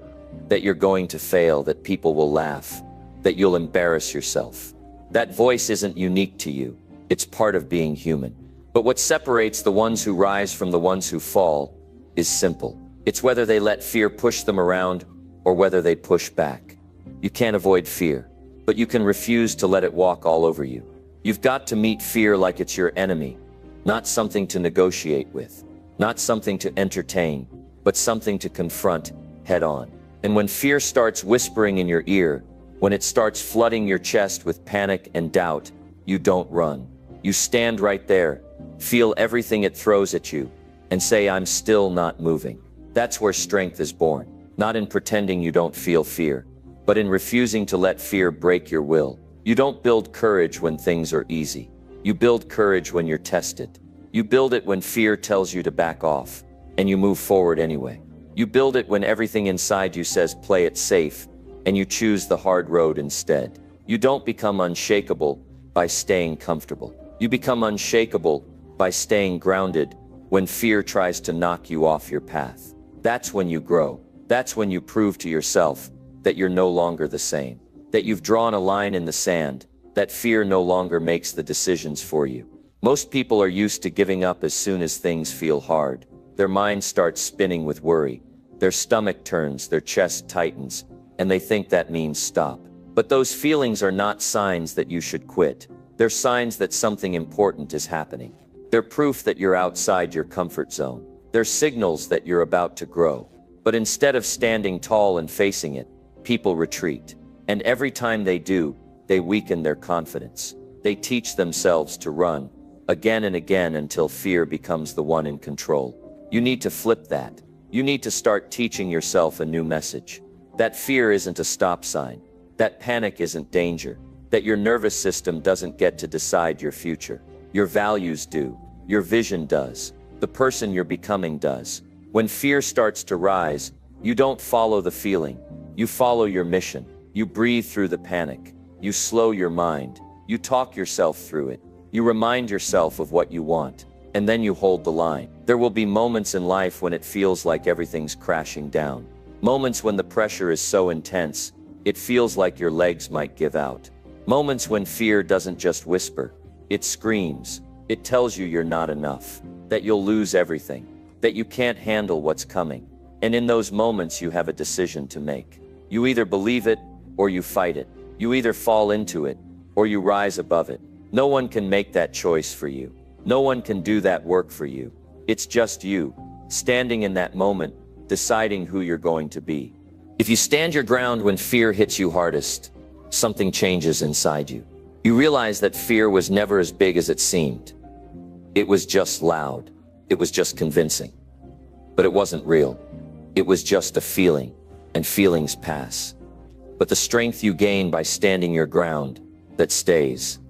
that you're going to fail, that people will laugh, that you'll embarrass yourself. That voice isn't unique to you. It's part of being human. But what separates the ones who rise from the ones who fall is simple. It's whether they let fear push them around or whether they push back. You can't avoid fear, but you can refuse to let it walk all over you. You've got to meet fear like it's your enemy, not something to negotiate with, not something to entertain, but something to confront head on. And when fear starts whispering in your ear, when it starts flooding your chest with panic and doubt, you don't run. You stand right there, feel everything it throws at you, and say, I'm still not moving. That's where strength is born. not in pretending you don't feel fear, but in refusing to let fear break your will. You don't build courage when things are easy. You build courage when you're tested. You build it when fear tells you to back off, and you move forward anyway. You build it when everything inside you says play it safe, and you choose the hard road instead. You don't become unshakable by staying comfortable. You become unshakable by staying grounded when fear tries to knock you off your path. That's when you grow. That's when you prove to yourself that you're no longer the same, that you've drawn a line in the sand, that fear no longer makes the decisions for you. Most people are used to giving up as soon as things feel hard. Their mind starts spinning with worry. Their stomach turns, their chest tightens, and they think that means stop. But those feelings are not signs that you should quit. They're signs that something important is happening. They're proof that you're outside your comfort zone. They're signals that you're about to grow. But instead of standing tall and facing it, people retreat. And every time they do, they weaken their confidence. They teach themselves to run again and again until fear becomes the one in control. You need to flip that. You need to start teaching yourself a new message. That fear isn't a stop sign. That panic isn't danger. That your nervous system doesn't get to decide your future. Your values do. Your vision does. The person you're becoming does. When fear starts to rise, you don't follow the feeling. You follow your mission. You breathe through the panic. You slow your mind. You talk yourself through it. You remind yourself of what you want. And then you hold the line. There will be moments in life when it feels like everything's crashing down. Moments when the pressure is so intense, it feels like your legs might give out. Moments when fear doesn't just whisper, it screams. It tells you you're not enough, that you'll lose everything, that you can't handle what's coming. And in those moments you have a decision to make. You either believe it or you fight it. You either fall into it or you rise above it. No one can make that choice for you. No one can do that work for you. It's just you, standing in that moment, deciding who you're going to be. If you stand your ground when fear hits you hardest, something changes inside you. You realize that fear was never as big as it seemed. It was just loud. It was just convincing. But it wasn't real. It was just a feeling, and feelings pass. But the strength you gain by standing your ground, that stays,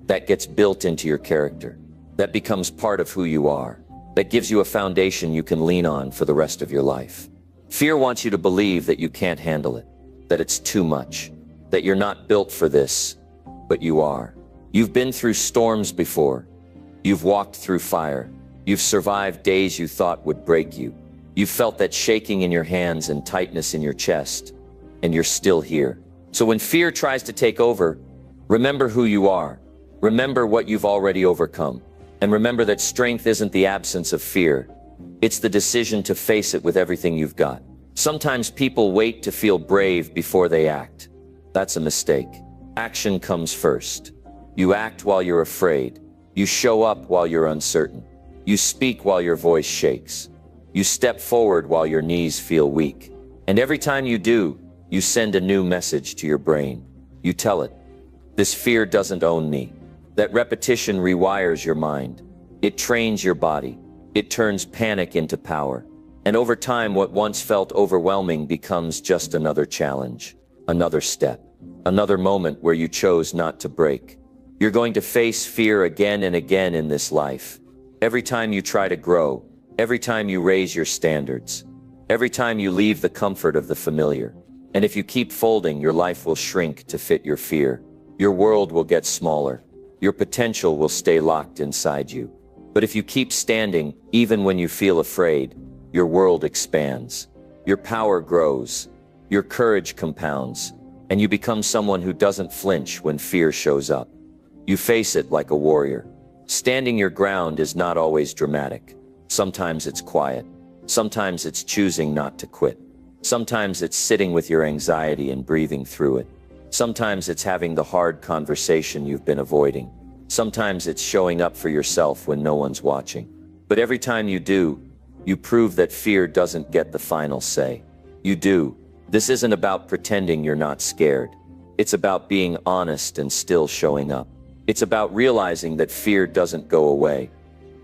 that gets built into your character, that becomes part of who you are, that gives you a foundation you can lean on for the rest of your life. Fear wants you to believe that you can't handle it, that it's too much, that you're not built for this, but you are. You've been through storms before. You've walked through fire. You've survived days you thought would break you. You've felt that shaking in your hands and tightness in your chest, and you're still here. So when fear tries to take over, remember who you are. Remember what you've already overcome. And remember that strength isn't the absence of fear. It's the decision to face it with everything you've got. Sometimes people wait to feel brave before they act. That's a mistake. Action comes first. You act while you're afraid. You show up while you're uncertain. You speak while your voice shakes. You step forward while your knees feel weak. And every time you do, you send a new message to your brain. You tell it, this fear doesn't own me. That repetition rewires your mind. It trains your body. It turns panic into power. And over time, what once felt overwhelming becomes just another challenge, another step, another moment where you chose not to break. You're going to face fear again and again in this life. Every time you try to grow, every time you raise your standards, every time you leave the comfort of the familiar. And if you keep folding, your life will shrink to fit your fear. Your world will get smaller. Your potential will stay locked inside you. But if you keep standing, even when you feel afraid, your world expands. Your power grows. Your courage compounds. And you become someone who doesn't flinch when fear shows up. You face it like a warrior. Standing your ground is not always dramatic. Sometimes it's quiet. Sometimes it's choosing not to quit. Sometimes it's sitting with your anxiety and breathing through it. Sometimes it's having the hard conversation you've been avoiding. Sometimes it's showing up for yourself when no one's watching. But every time you do, you prove that fear doesn't get the final say. You do. This isn't about pretending you're not scared. It's about being honest and still showing up. It's about realizing that fear doesn't go away.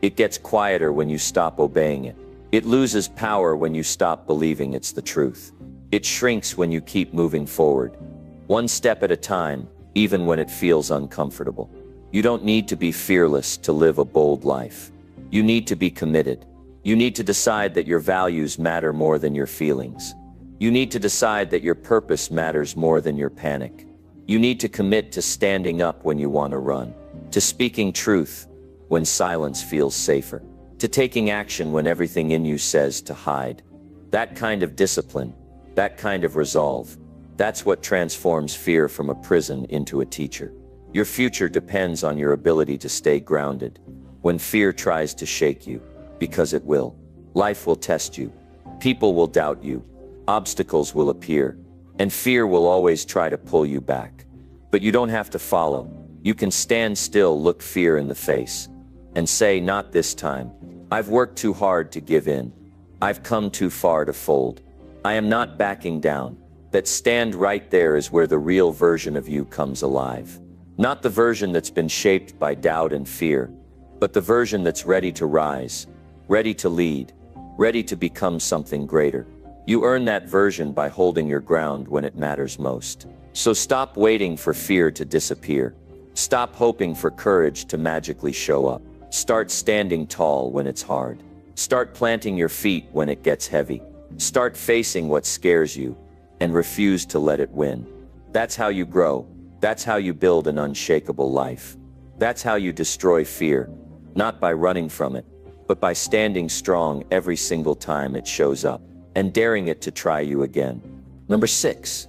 It gets quieter when you stop obeying it. It loses power when you stop believing it's the truth. It shrinks when you keep moving forward, one step at a time, even when it feels uncomfortable. You don't need to be fearless to live a bold life. You need to be committed. You need to decide that your values matter more than your feelings. You need to decide that your purpose matters more than your panic. You need to commit to standing up when you want to run, to speaking truth when silence feels safer, to taking action when everything in you says to hide. That kind of discipline, that kind of resolve, that's what transforms fear from a prison into a teacher. Your future depends on your ability to stay grounded when fear tries to shake you, because it will. Life will test you. People will doubt you. Obstacles will appear, and fear will always try to pull you back. But you don't have to follow. You can stand still, look fear in the face, and say, not this time. I've worked too hard to give in. I've come too far to fold. I am not backing down. That stand right there is where the real version of you comes alive. Not the version that's been shaped by doubt and fear, but the version that's ready to rise, ready to lead, ready to become something greater. You earn that version by holding your ground when it matters most. So stop waiting for fear to disappear. Stop hoping for courage to magically show up. Start standing tall when it's hard. Start planting your feet when it gets heavy. Start facing what scares you and refuse to let it win. That's how you grow. That's how you build an unshakable life. That's how you destroy fear, not by running from it, but by standing strong every single time it shows up and daring it to try you again. Number 6,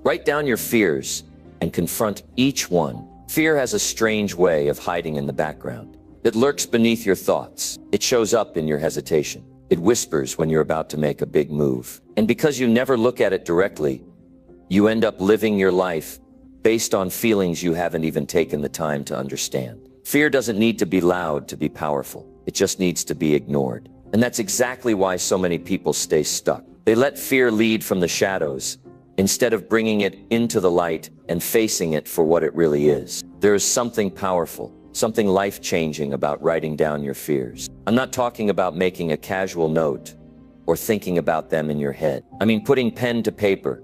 write down your fears and confront each one. Fear has a strange way of hiding in the background. It lurks beneath your thoughts. It shows up in your hesitation. It whispers when you're about to make a big move. And because you never look at it directly, you end up living your life based on feelings you haven't even taken the time to understand. Fear doesn't need to be loud to be powerful. It just needs to be ignored. And that's exactly why so many people stay stuck. They let fear lead from the shadows instead of bringing it into the light and facing it for what it really is. There is something powerful, something life-changing about writing down your fears. I'm not talking about making a casual note or thinking about them in your head. I mean putting pen to paper,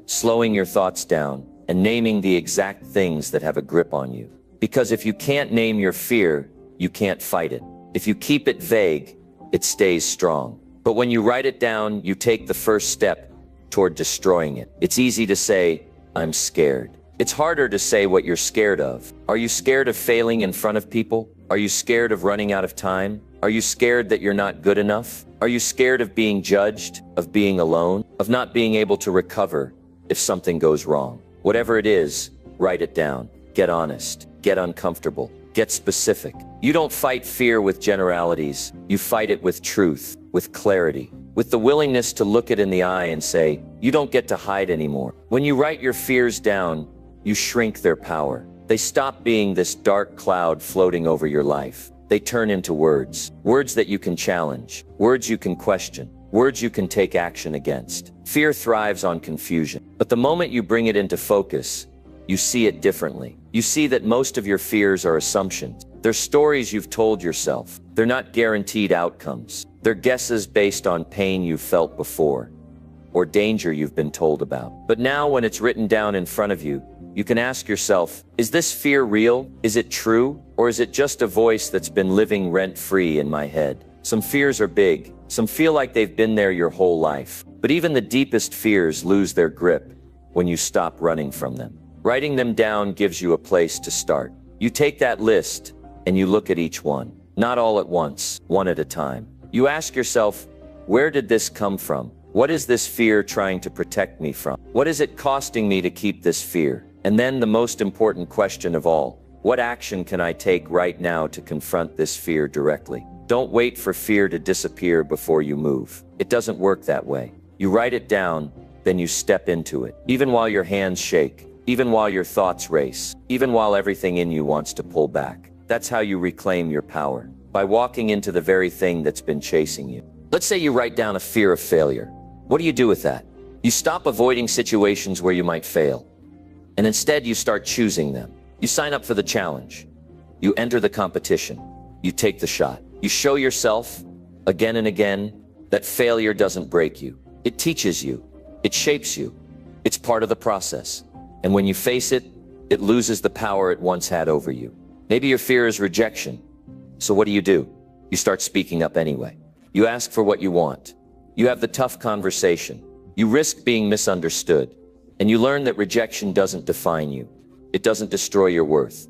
slowing your thoughts down, and naming the exact things that have a grip on you. Because if you can't name your fear, you can't fight it. If you keep it vague, it stays strong. But when you write it down, you take the first step toward destroying it. It's easy to say, I'm scared. It's harder to say what you're scared of. Are you scared of failing in front of people? Are you scared of running out of time? Are you scared that you're not good enough? Are you scared of being judged, of being alone, of not being able to recover if something goes wrong? Whatever it is, write it down. Get honest. Get uncomfortable. Get specific. You don't fight fear with generalities. You fight it with truth, with clarity, with the willingness to look it in the eye and say, you don't get to hide anymore. When you write your fears down, you shrink their power. They stop being this dark cloud floating over your life. They turn into words. Words that you can challenge. Words you can question. Words you can take action against. Fear thrives on confusion. But the moment you bring it into focus, you see it differently. You see that most of your fears are assumptions. They're stories you've told yourself. They're not guaranteed outcomes. They're guesses based on pain you've felt before, or danger you've been told about. But now when it's written down in front of you, you can ask yourself, is this fear real? Is it true? Or is it just a voice that's been living rent-free in my head? Some fears are big. Some feel like they've been there your whole life. But even the deepest fears lose their grip when you stop running from them. Writing them down gives you a place to start. You take that list and you look at each one, not all at once, one at a time. You ask yourself, where did this come from? What is this fear trying to protect me from? What is it costing me to keep this fear? And then the most important question of all, what action can I take right now to confront this fear directly? Don't wait for fear to disappear before you move. It doesn't work that way. You write it down, then you step into it. Even while your hands shake, even while your thoughts race, even while everything in you wants to pull back. That's how you reclaim your power, by walking into the very thing that's been chasing you. Let's say you write down a fear of failure. What do you do with that? You stop avoiding situations where you might fail, and instead you start choosing them. You sign up for the challenge. You enter the competition. You take the shot. You show yourself, again and again, that failure doesn't break you. It teaches you. It shapes you. It's part of the process. And when you face it, it loses the power it once had over you. Maybe your fear is rejection. So what do? You start speaking up anyway. You ask for what you want. You have the tough conversation. You risk being misunderstood. And you learn that rejection doesn't define you. It doesn't destroy your worth.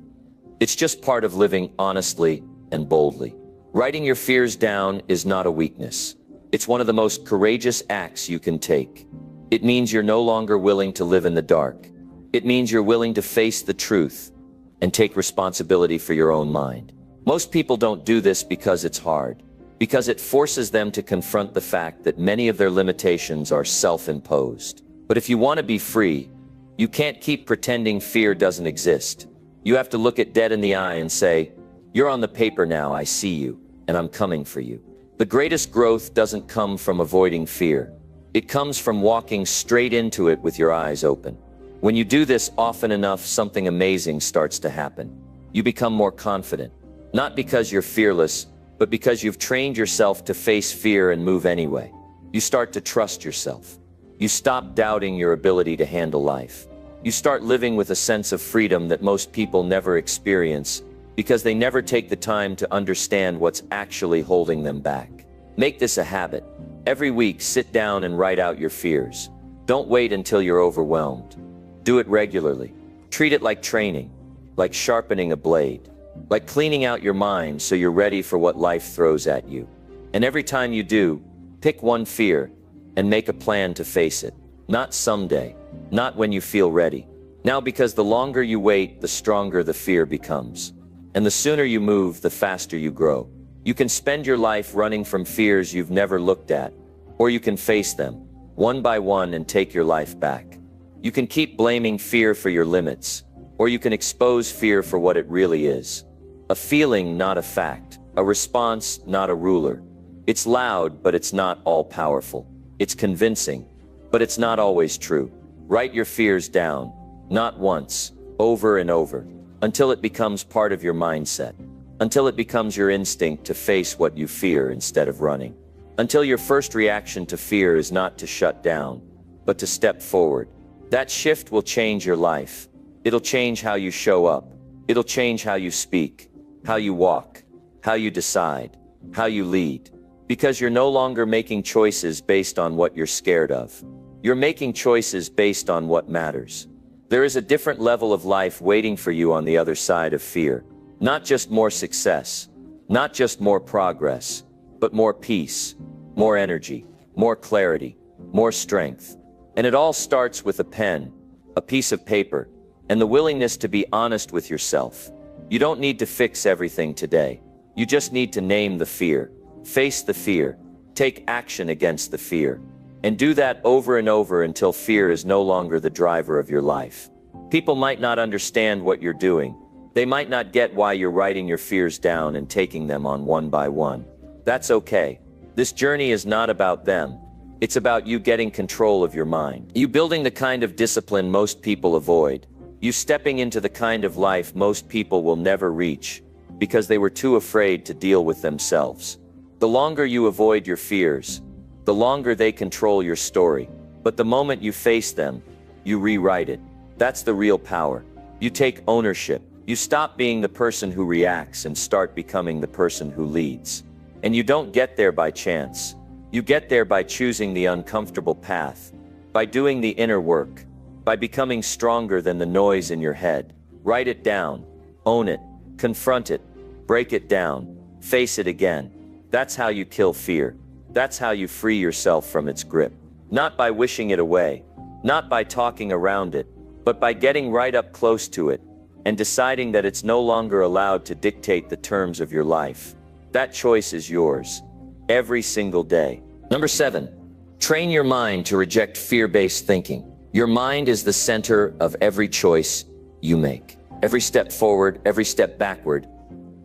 It's just part of living honestly and boldly. Writing your fears down is not a weakness. It's one of the most courageous acts you can take. It means you're no longer willing to live in the dark. It means you're willing to face the truth and take responsibility for your own mind. Most people don't do this because it's hard, because it forces them to confront the fact that many of their limitations are self-imposed. But if you want to be free, you can't keep pretending fear doesn't exist. You have to look it dead in the eye and say, "You're on the paper now, I see you, and I'm coming for you." The greatest growth doesn't come from avoiding fear. It comes from walking straight into it with your eyes open. When you do this often enough, something amazing starts to happen. You become more confident, not because you're fearless, but because you've trained yourself to face fear and move anyway. You start to trust yourself. You stop doubting your ability to handle life. You start living with a sense of freedom that most people never experience because they never take the time to understand what's actually holding them back. Make this a habit. Every week, sit down and write out your fears. Don't wait until you're overwhelmed. Do it regularly. Treat it like training, like sharpening a blade, like cleaning out your mind so you're ready for what life throws at you. And every time you do, pick one fear and make a plan to face it. Not someday, not when you feel ready. Now, because the longer you wait, the stronger the fear becomes. And the sooner you move, the faster you grow. You can spend your life running from fears you've never looked at, or you can face them, one by one, and take your life back. You can keep blaming fear for your limits, or you can expose fear for what it really is. A feeling, not a fact. A response, not a ruler. It's loud, but it's not all-powerful. It's convincing, but it's not always true. Write your fears down, not once, over and over, until it becomes part of your mindset. Until it becomes your instinct to face what you fear instead of running. Until your first reaction to fear is not to shut down, but to step forward. That shift will change your life. It'll change how you show up. It'll change how you speak, how you walk, how you decide, how you lead. Because you're no longer making choices based on what you're scared of. You're making choices based on what matters. There is a different level of life waiting for you on the other side of fear. Not just more success, not just more progress, but more peace, more energy, more clarity, more strength. And it all starts with a pen, a piece of paper, and the willingness to be honest with yourself. You don't need to fix everything today. You just need to name the fear, face the fear, take action against the fear, and do that over and over until fear is no longer the driver of your life. People might not understand what you're doing. They might not get why you're writing your fears down and taking them on one by one. That's okay. This journey is not about them. It's about you getting control of your mind. You building the kind of discipline most people avoid. You stepping into the kind of life most people will never reach because they were too afraid to deal with themselves. The longer you avoid your fears, the longer they control your story. But the moment you face them, you rewrite it. That's the real power. You take ownership. You stop being the person who reacts and start becoming the person who leads. And you don't get there by chance. You get there by choosing the uncomfortable path, by doing the inner work, by becoming stronger than the noise in your head. Write it down, own it, confront it, break it down, face it again. That's how you kill fear. That's how you free yourself from its grip. Not by wishing it away, not by talking around it, but by getting right up close to it and deciding that it's no longer allowed to dictate the terms of your life. That choice is yours, every single day. Number 7, train your mind to reject fear-based thinking. Your mind is the center of every choice you make. Every step forward, every step backward,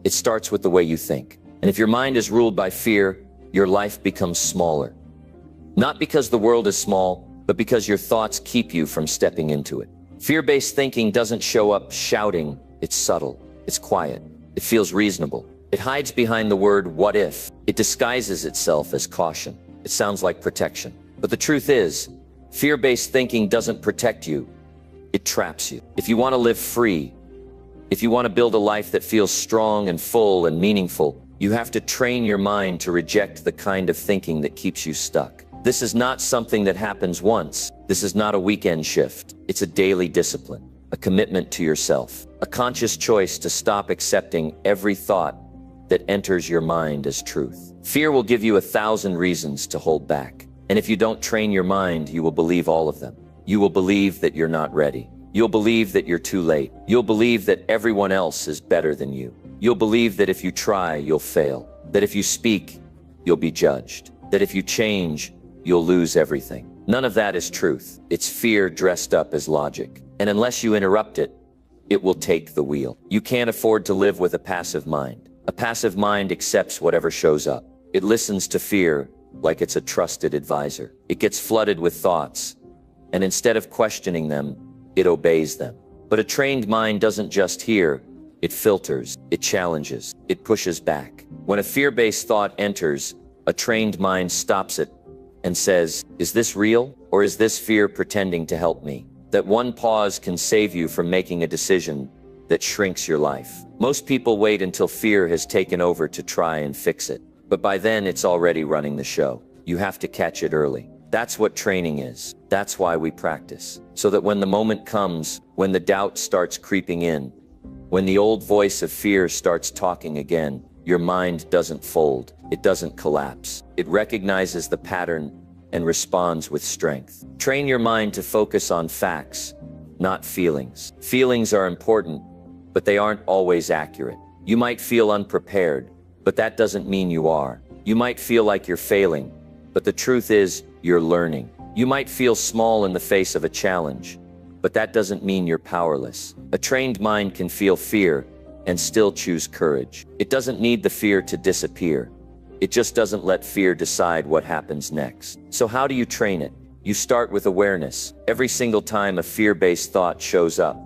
it starts with the way you think. And if your mind is ruled by fear, your life becomes smaller. Not because the world is small, but because your thoughts keep you from stepping into it. Fear-based thinking doesn't show up shouting. It's subtle. It's quiet. It feels reasonable. It hides behind the word "what if." It disguises itself as caution. It sounds like protection. But the truth is, Fear-based thinking doesn't protect you, it traps you. If you want to live free, if you want to build a life that feels strong and full and meaningful, you have to train your mind to reject the kind of thinking that keeps you stuck. This is not something that happens once. This is not a weekend shift. It's a daily discipline, a commitment to yourself, a conscious choice to stop accepting every thought that enters your mind as truth. Fear will give you 1,000 reasons to hold back. And if you don't train your mind, you will believe all of them. You will believe that you're not ready. You'll believe that you're too late. You'll believe that everyone else is better than you. You'll believe that if you try, you'll fail. That if you speak, you'll be judged. That if you change, you'll lose everything. None of that is truth. It's fear dressed up as logic. And unless you interrupt it, it will take the wheel. You can't afford to live with a passive mind. A passive mind accepts whatever shows up. It listens to fear like it's a trusted advisor. It gets flooded with thoughts, and instead of questioning them, it obeys them. But a trained mind doesn't just hear, it filters, it challenges, it pushes back. When a fear-based thought enters, a trained mind stops it and says, is this real, or is this fear pretending to help me? That one pause can save you from making a decision that shrinks your life. Most people wait until fear has taken over to try and fix it. But by then, it's already running the show. You have to catch it early. That's what training is. That's why we practice. So that when the moment comes, when the doubt starts creeping in, when the old voice of fear starts talking again, your mind doesn't fold. It doesn't collapse. It recognizes the pattern and responds with strength. Train your mind to focus on facts, not feelings. Feelings are important, but they aren't always accurate. You might feel unprepared, but that doesn't mean you are. You might feel like you're failing, but the truth is you're learning. You might feel small in the face of a challenge, but that doesn't mean you're powerless. A trained mind can feel fear and still choose courage. It doesn't need the fear to disappear. It just doesn't let fear decide what happens next. So how do you train it? You start with awareness. Every single time a fear-based thought shows up,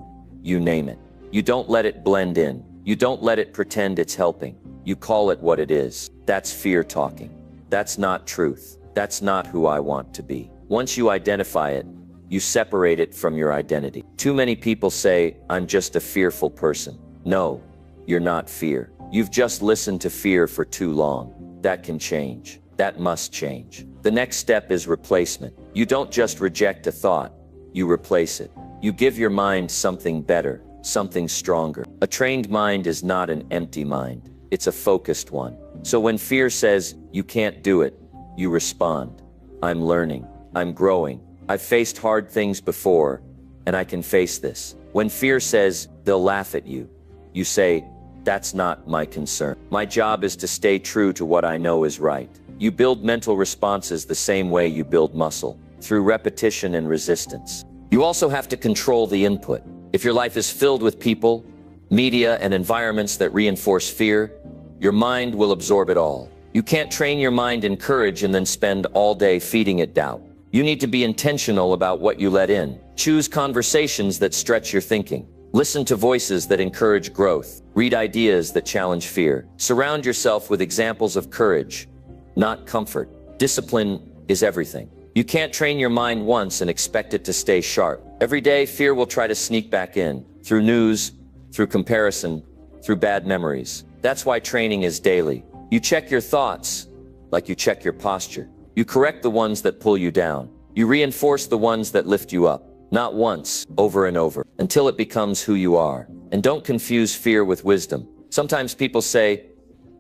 you name it. You don't let it blend in. You don't let it pretend it's helping. You call it what it is. That's fear talking. That's not truth. That's not who I want to be. Once you identify it, you separate it from your identity. Too many people say, I'm just a fearful person. No, you're not fear. You've just listened to fear for too long. That can change. That must change. The next step is replacement. You don't just reject a thought, you replace it. You give your mind something better, something stronger. A trained mind is not an empty mind. It's a focused one. So when fear says, you can't do it, you respond. I'm learning. I'm growing. I've faced hard things before, and I can face this. When fear says, they'll laugh at you, you say, that's not my concern. My job is to stay true to what I know is right. You build mental responses the same way you build muscle, through repetition and resistance. You also have to control the input. If your life is filled with people, media, and environments that reinforce fear, your mind will absorb it all. You can't train your mind in courage and then spend all day feeding it doubt. You need to be intentional about what you let in. Choose conversations that stretch your thinking. Listen to voices that encourage growth. Read ideas that challenge fear. Surround yourself with examples of courage, not comfort. Discipline is everything. You can't train your mind once and expect it to stay sharp. Every day, fear will try to sneak back in, through news, through comparison, through bad memories. That's why training is daily. You check your thoughts, like you check your posture. You correct the ones that pull you down. You reinforce the ones that lift you up. Not once, over and over, until it becomes who you are. And don't confuse fear with wisdom. Sometimes people say,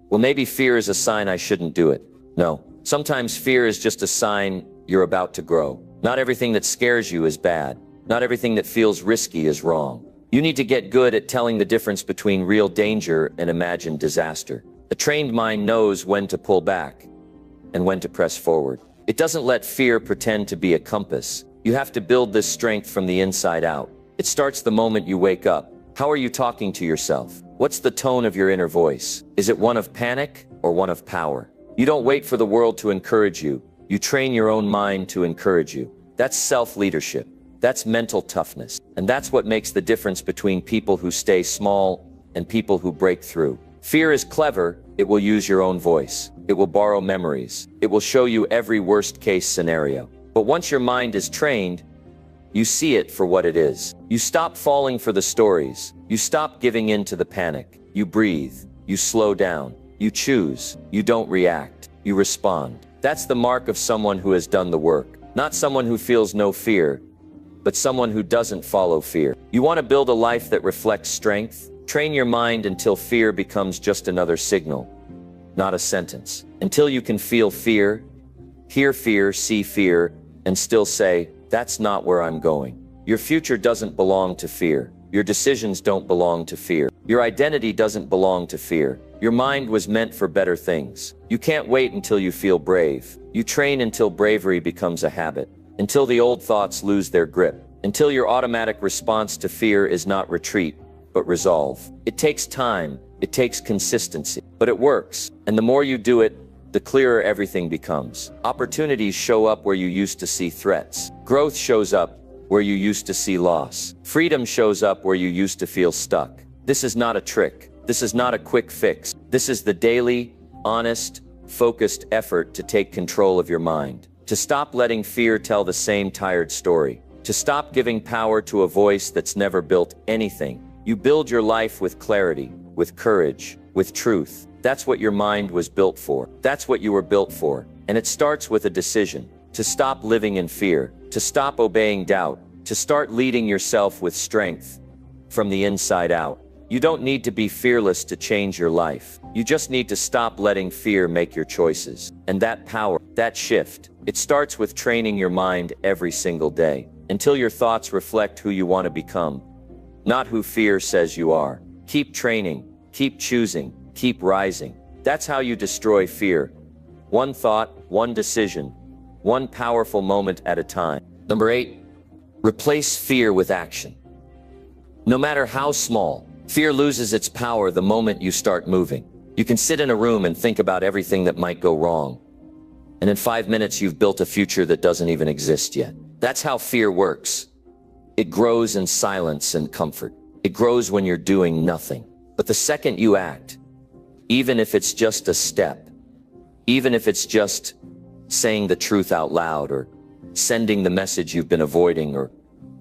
well, maybe fear is a sign I shouldn't do it. No, sometimes fear is just a sign you're about to grow. Not everything that scares you is bad. Not everything that feels risky is wrong. You need to get good at telling the difference between real danger and imagined disaster. A trained mind knows when to pull back and when to press forward. It doesn't let fear pretend to be a compass. You have to build this strength from the inside out. It starts the moment you wake up. How are you talking to yourself? What's the tone of your inner voice? Is it one of panic or one of power? You don't wait for the world to encourage you. You train your own mind to encourage you. That's self-leadership. That's mental toughness. And that's what makes the difference between people who stay small and people who break through. Fear is clever. It will use your own voice. It will borrow memories. It will show you every worst-case scenario. But once your mind is trained, you see it for what it is. You stop falling for the stories. You stop giving in to the panic. You breathe. You slow down. You choose. You don't react. You respond. That's the mark of someone who has done the work. Not someone who feels no fear, but someone who doesn't follow fear. You want to build a life that reflects strength? Train your mind until fear becomes just another signal, not a sentence. Until you can feel fear, hear fear, see fear, and still say, that's not where I'm going. Your future doesn't belong to fear. Your decisions don't belong to fear. Your identity doesn't belong to fear. Your mind was meant for better things. You can't wait until you feel brave. You train until bravery becomes a habit. Until the old thoughts lose their grip. Until your automatic response to fear is not retreat, but resolve. It takes time. It takes consistency. But it works. And the more you do it, the clearer everything becomes. Opportunities show up where you used to see threats. Growth shows up where you used to see loss. Freedom shows up where you used to feel stuck. This is not a trick. This is not a quick fix. This is the daily, honest, focused effort to take control of your mind. To stop letting fear tell the same tired story. To stop giving power to a voice that's never built anything. You build your life with clarity, with courage, with truth. That's what your mind was built for. That's what you were built for. And it starts with a decision. To stop living in fear. To stop obeying doubt. To start leading yourself with strength from the inside out. You don't need to be fearless to change your life. You just need to stop letting fear make your choices. And that power, that shift, it starts with training your mind every single day. Until your thoughts reflect who you want to become, not who fear says you are. Keep training, keep choosing, keep rising. That's how you destroy fear. One thought, one decision, one powerful moment at a time. Number 8, replace fear with action. No matter how small, fear loses its power the moment you start moving. You can sit in a room and think about everything that might go wrong. And in 5 minutes, you've built a future that doesn't even exist yet. That's how fear works. It grows in silence and comfort. It grows when you're doing nothing. But the second you act, even if it's just a step, even if it's just saying the truth out loud or sending the message you've been avoiding or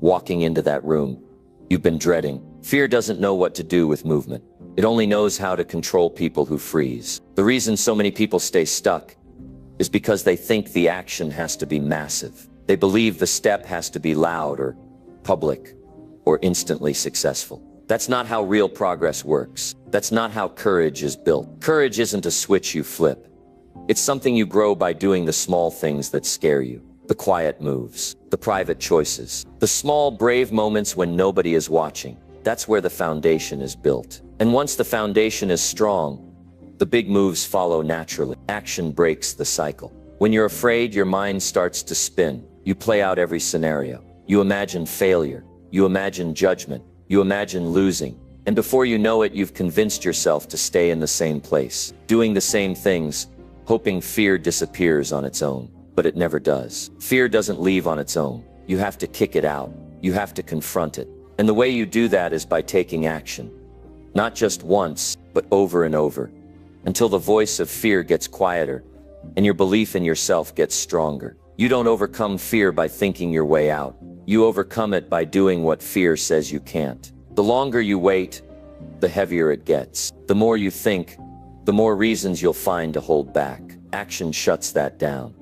walking into that room you've been dreading, fear doesn't know what to do with movement. It only knows how to control people who freeze. The reason so many people stay stuck is because they think the action has to be massive. They believe the step has to be loud or public or instantly successful. That's not how real progress works. That's not how courage is built. Courage isn't a switch you flip. It's something you grow by doing the small things that scare you. The quiet moves, the private choices, the small brave moments when nobody is watching. That's where the foundation is built. And once the foundation is strong, the big moves follow naturally. Action breaks the cycle. When you're afraid, your mind starts to spin. You play out every scenario. You imagine failure. You imagine judgment. You imagine losing. And before you know it, you've convinced yourself to stay in the same place, doing the same things, hoping fear disappears on its own. But it never does. Fear doesn't leave on its own. You have to kick it out. You have to confront it. And the way you do that is by taking action. Not just once, but over and over, until the voice of fear gets quieter and your belief in yourself gets stronger. You don't overcome fear by thinking your way out. You overcome it by doing what fear says you can't. The longer you wait, the heavier it gets. The more you think, the more reasons you'll find to hold back. Action shuts that down.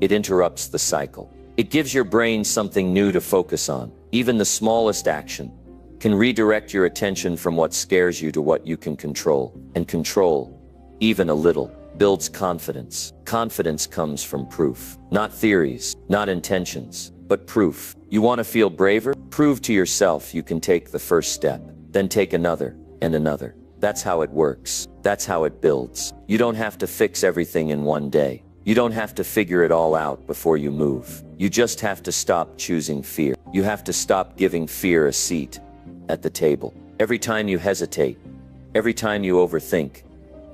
It interrupts the cycle. It gives your brain something new to focus on. Even the smallest action can redirect your attention from what scares you to what you can control. And control, even a little, builds confidence. Confidence comes from proof. Not theories, not intentions, but proof. You want to feel braver? Prove to yourself you can take the first step, then take another and another. That's how it works. That's how it builds. You don't have to fix everything in one day. You don't have to figure it all out before you move. You just have to stop choosing fear. You have to stop giving fear a seat at the table. Every time you hesitate, every time you overthink,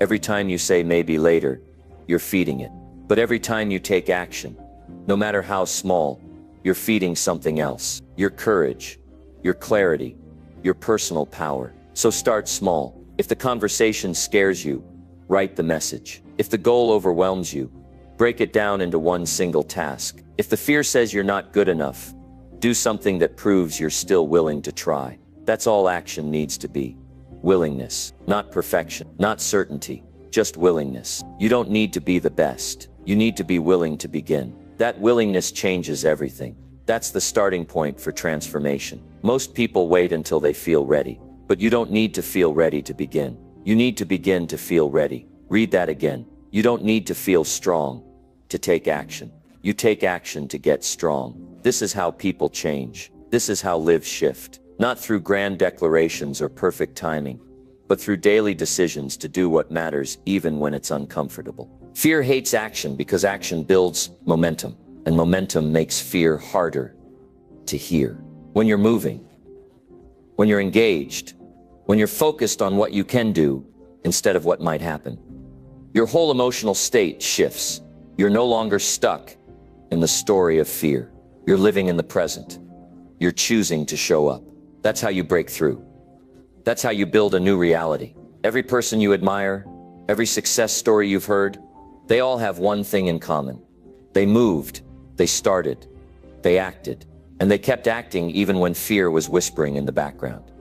every time you say maybe later, you're feeding it. But every time you take action, no matter how small, you're feeding something else. Your courage, your clarity, your personal power. So start small. If the conversation scares you, write the message. If the goal overwhelms you, Break it down into one single task. If the fear says you're not good enough, do something that proves you're still willing to try. That's all action needs to be. Willingness, not perfection, not certainty, just willingness. You don't need to be the best. You need to be willing to begin. That willingness changes everything. That's the starting point for transformation. Most people wait until they feel ready, but you don't need to feel ready to begin. You need to begin to feel ready. Read that again. You don't need to feel strong to take action. You take action to get strong. This is how people change. This is how lives shift. Not through grand declarations or perfect timing, but through daily decisions to do what matters even when it's uncomfortable. Fear hates action because action builds momentum, and momentum makes fear harder to hear. When you're moving, when you're engaged, when you're focused on what you can do instead of what might happen, your whole emotional state shifts. You're no longer stuck in the story of fear. You're living in the present. You're choosing to show up. That's how you break through. That's how you build a new reality. Every person you admire, every success story you've heard, they all have one thing in common. They moved, they started, they acted, and they kept acting even when fear was whispering in the background.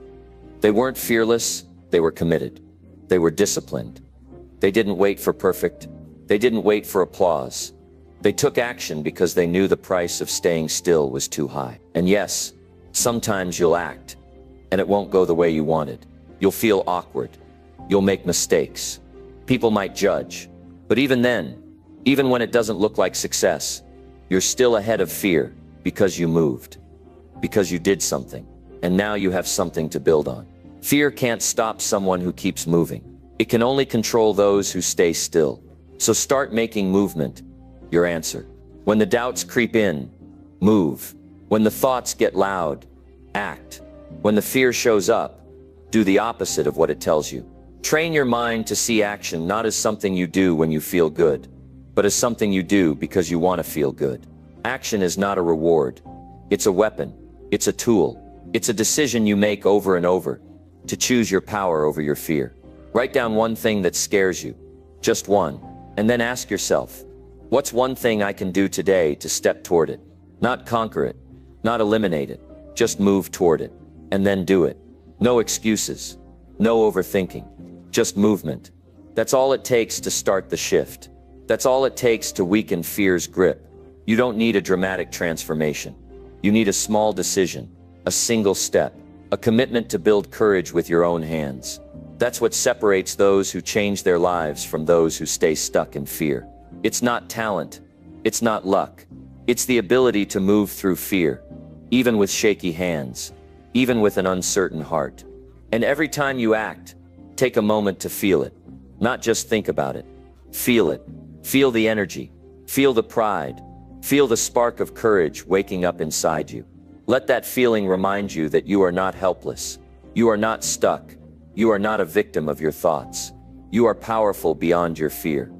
They weren't fearless, they were committed. They were disciplined. They didn't wait for perfect. They didn't wait for applause. They took action because they knew the price of staying still was too high. And yes, sometimes you'll act, and it won't go the way you wanted. You'll feel awkward. You'll make mistakes. People might judge. But even then, even when it doesn't look like success, you're still ahead of fear because you moved, because you did something, and now you have something to build on. Fear can't stop someone who keeps moving. It can only control those who stay still. So start making movement your answer. When the doubts creep in, move. When the thoughts get loud, act. When the fear shows up, do the opposite of what it tells you. Train your mind to see action not as something you do when you feel good, but as something you do because you want to feel good. Action is not a reward. It's a weapon. It's a tool. It's a decision you make over and over to choose your power over your fear. Write down one thing that scares you, just one, and then ask yourself, what's one thing I can do today to step toward it? Not conquer it, not eliminate it, just move toward it, and then do it. No excuses, no overthinking, just movement. That's all it takes to start the shift. That's all it takes to weaken fear's grip. You don't need a dramatic transformation. You need a small decision, a single step, a commitment to build courage with your own hands. That's what separates those who change their lives from those who stay stuck in fear. It's not talent. It's not luck. It's the ability to move through fear, even with shaky hands, even with an uncertain heart. And every time you act, take a moment to feel it. Not just think about it. Feel it. Feel the energy. Feel the pride. Feel the spark of courage waking up inside you. Let that feeling remind you that you are not helpless. You are not stuck. You are not a victim of your thoughts. You are powerful beyond your fear.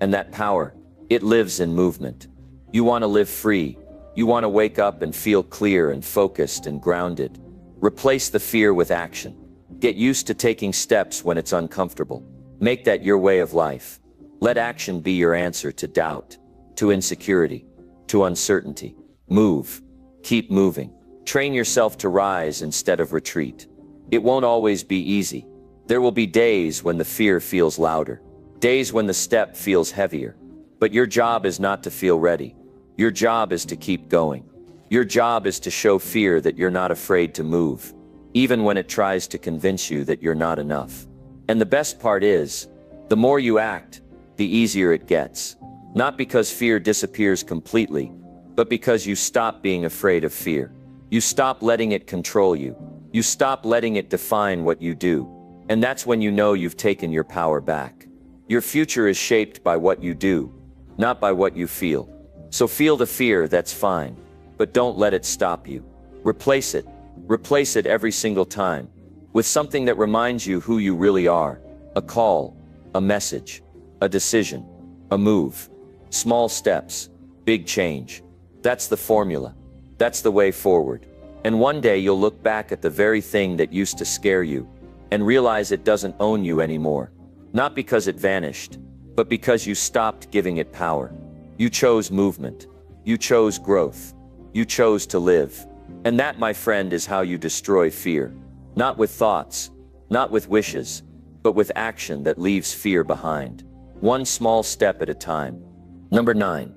And that power, it lives in movement. You want to live free. You want to wake up and feel clear and focused and grounded. Replace the fear with action. Get used to taking steps when it's uncomfortable. Make that your way of life. Let action be your answer to doubt, to insecurity, to uncertainty. Move. Keep moving. Train yourself to rise instead of retreat. It won't always be easy. There will be days when the fear feels louder, days when the step feels heavier. But your job is not to feel ready. Your job is to keep going. Your job is to show fear that you're not afraid to move, even when it tries to convince you that you're not enough. And the best part is, the more you act, the easier it gets. Not because fear disappears completely, but because you stop being afraid of fear. You stop letting it control you. You stop letting it define what you do. And that's when you know you've taken your power back. Your future is shaped by what you do, not by what you feel. So feel the fear, that's fine. But don't let it stop you. Replace it. Replace it every single time with something that reminds you who you really are. A call, a message, a decision, a move. Small steps, big change. That's the formula. That's the way forward. And one day you'll look back at the very thing that used to scare you and realize it doesn't own you anymore. Not because it vanished, but because you stopped giving it power. You chose movement. You chose growth. You chose to live. And that, my friend, is how you destroy fear. Not with thoughts, not with wishes, but with action that leaves fear behind. One small step at a time. Number 9.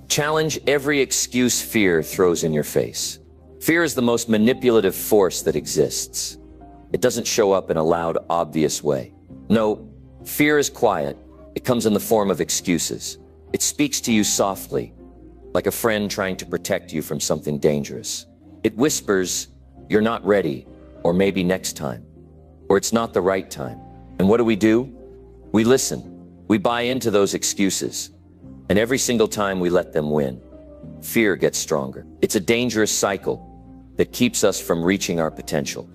Challenge every excuse fear throws in your face. Fear is the most manipulative force that exists. It doesn't show up in a loud, obvious way. No, fear is quiet. It comes in the form of excuses. It speaks to you softly, like a friend trying to protect you from something dangerous. It whispers, "You're not ready," or "maybe next time," or "it's not the right time." And what do? We listen. We buy into those excuses. And every single time we let them win, fear gets stronger. It's a dangerous cycle that keeps us from reaching our potential,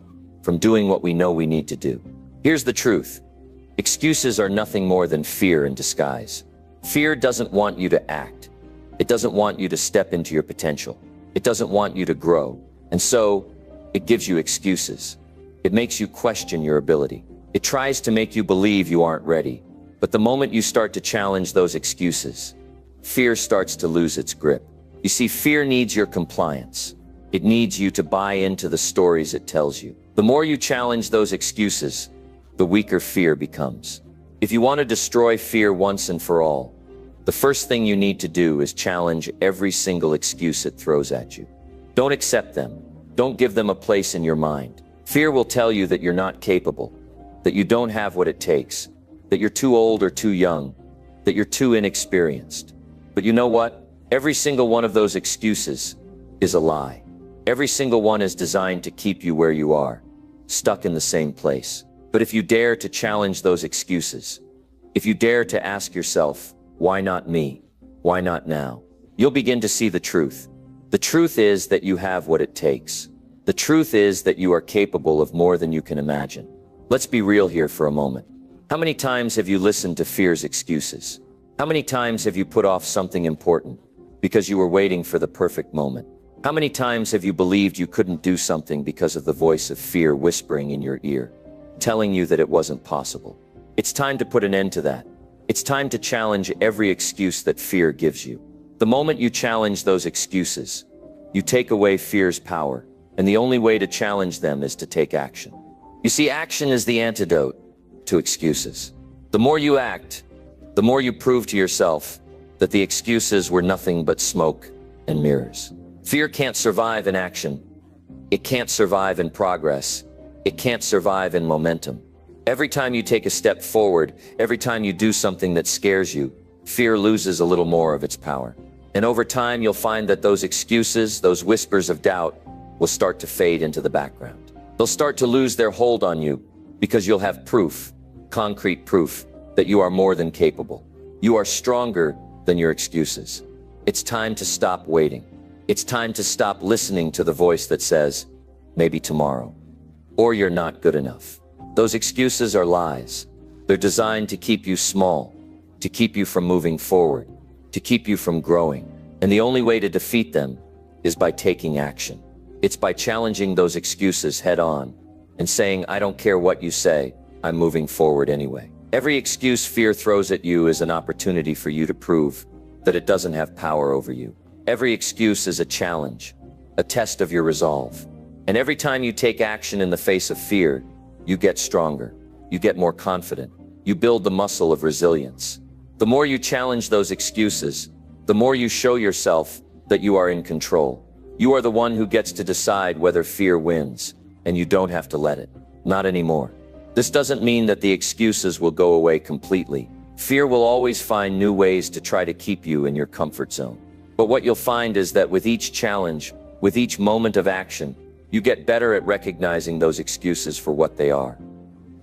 from doing what we know we need to do. Here's the truth. Excuses are nothing more than fear in disguise. Fear doesn't want you to act. It doesn't want you to step into your potential. It doesn't want you to grow. And so, it gives you excuses. It makes you question your ability. It tries to make you believe you aren't ready. But the moment you start to challenge those excuses, fear starts to lose its grip. You see, fear needs your compliance. It needs you to buy into the stories it tells you. The more you challenge those excuses, the weaker fear becomes. If you want to destroy fear once and for all, the first thing you need to do is challenge every single excuse it throws at you. Don't accept them. Don't give them a place in your mind. Fear will tell you that you're not capable, that you don't have what it takes, that you're too old or too young, that you're too inexperienced. But you know what? Every single one of those excuses is a lie. Every single one is designed to keep you where you are, stuck in the same place. But if you dare to challenge those excuses, if you dare to ask yourself, why not me? Why not now? You'll begin to see the truth. The truth is that you have what it takes. The truth is that you are capable of more than you can imagine. Let's be real here for a moment. How many times have you listened to fear's excuses? How many times have you put off something important because you were waiting for the perfect moment? How many times have you believed you couldn't do something because of the voice of fear whispering in your ear, telling you that it wasn't possible? It's time to put an end to that. It's time to challenge every excuse that fear gives you. The moment you challenge those excuses, you take away fear's power, and the only way to challenge them is to take action. You see, action is the antidote to excuses. The more you act, the more you prove to yourself that the excuses were nothing but smoke and mirrors. Fear can't survive in action. It can't survive in progress. It can't survive in momentum. Every time you take a step forward, every time you do something that scares you, fear loses a little more of its power. And over time, you'll find that those excuses, those whispers of doubt, will start to fade into the background. They'll start to lose their hold on you because you'll have proof, concrete proof, that you are more than capable. You are stronger than your excuses. It's time to stop waiting. It's time to stop listening to the voice that says, maybe tomorrow, or you're not good enough. Those excuses are lies. They're designed to keep you small, to keep you from moving forward, to keep you from growing. And the only way to defeat them is by taking action. It's by challenging those excuses head on and saying, I don't care what you say, I'm moving forward anyway. Every excuse fear throws at you is an opportunity for you to prove that it doesn't have power over you. Every excuse is a challenge, a test of your resolve. And every time you take action in the face of fear, you get stronger, you get more confident, you build the muscle of resilience. The more you challenge those excuses, the more you show yourself that you are in control. You are the one who gets to decide whether fear wins, and you don't have to let it. Not anymore. This doesn't mean that the excuses will go away completely. Fear will always find new ways to try to keep you in your comfort zone. But what you'll find is that with each challenge, with each moment of action, you get better at recognizing those excuses for what they are.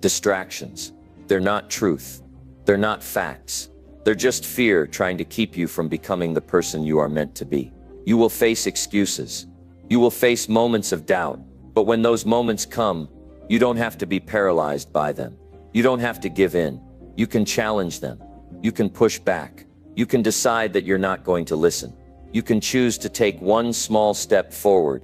Distractions. They're not truth. They're not facts. They're just fear trying to keep you from becoming the person you are meant to be. You will face excuses. You will face moments of doubt. But when those moments come, you don't have to be paralyzed by them. You don't have to give in. You can challenge them. You can push back. You can decide that you're not going to listen. You can choose to take one small step forward,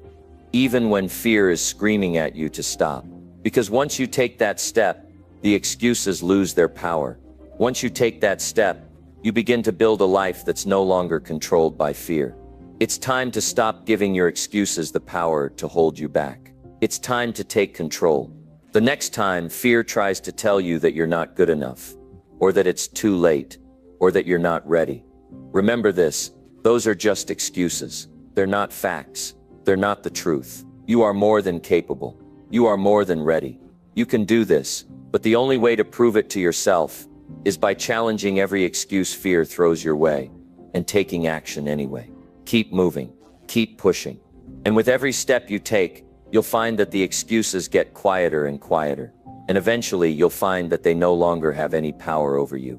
even when fear is screaming at you to stop. Because once you take that step, the excuses lose their power. Once you take that step, you begin to build a life that's no longer controlled by fear. It's time to stop giving your excuses the power to hold you back. It's time to take control. The next time fear tries to tell you that you're not good enough, or that it's too late, or that you're not ready, remember this: those are just excuses. They're not facts. They're not the truth. You are more than capable. You are more than ready. You can do this, but the only way to prove it to yourself is by challenging every excuse fear throws your way and taking action anyway. Keep moving. Keep pushing. And with every step you take, you'll find that the excuses get quieter and quieter. And eventually you'll find that they no longer have any power over you.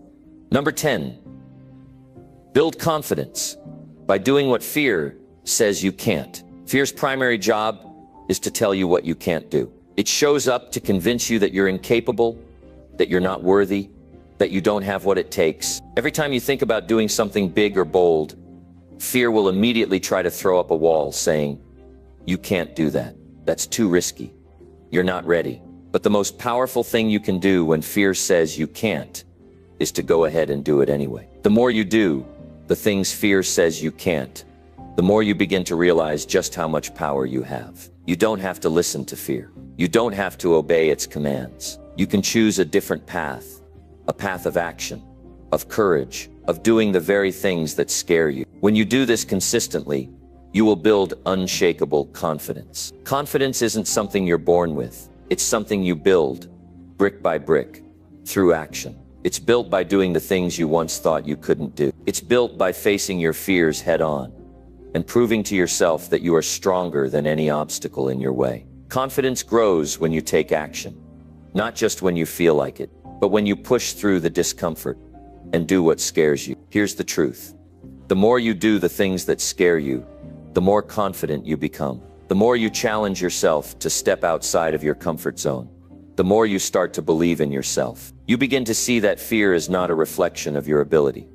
Number 10, build confidence by doing what fear says you can't. Fear's primary job is to tell you what you can't do. It shows up to convince you that you're incapable, that you're not worthy, that you don't have what it takes. Every time you think about doing something big or bold, fear will immediately try to throw up a wall saying, you can't do that. That's too risky. You're not ready. But the most powerful thing you can do when fear says you can't is to go ahead and do it anyway. The more you do the things fear says you can't, the more you begin to realize just how much power you have. You don't have to listen to fear. You don't have to obey its commands. You can choose a different path, a path of action, of courage, of doing the very things that scare you. When you do this consistently, you will build unshakable confidence. Confidence isn't something you're born with. It's something you build, brick by brick, through action. It's built by doing the things you once thought you couldn't do. It's built by facing your fears head on and proving to yourself that you are stronger than any obstacle in your way. Confidence grows when you take action, not just when you feel like it, but when you push through the discomfort and do what scares you. Here's the truth. The more you do the things that scare you, the more confident you become. The more you challenge yourself to step outside of your comfort zone, the more you start to believe in yourself. You begin to see that fear is not a reflection of your ability.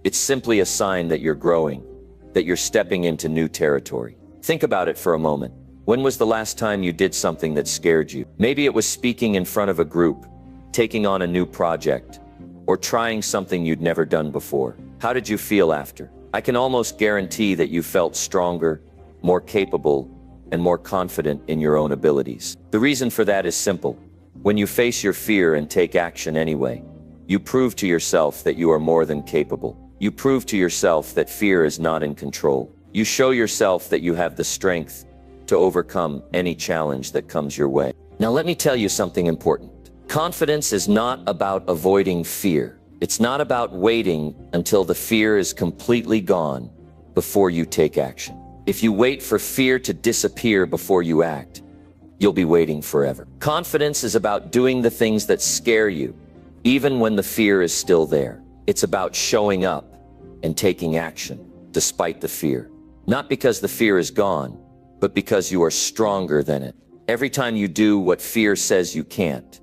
It's simply a sign that you're growing, that you're stepping into new territory. Think about it for a moment. When was the last time you did something that scared you? Maybe it was speaking in front of a group, taking on a new project, or trying something you'd never done before. How did you feel after? I can almost guarantee that you felt stronger, more capable, and more confident in your own abilities. The reason for that is simple. When you face your fear and take action anyway, you prove to yourself that you are more than capable. You prove to yourself that fear is not in control. You show yourself that you have the strength to overcome any challenge that comes your way. Now let me tell you something important. Confidence is not about avoiding fear. It's not about waiting until the fear is completely gone before you take action. If you wait for fear to disappear before you act, you'll be waiting forever. Confidence is about doing the things that scare you, even when the fear is still there. It's about showing up and taking action despite the fear. Not because the fear is gone, but because you are stronger than it. Every time you do what fear says you can't,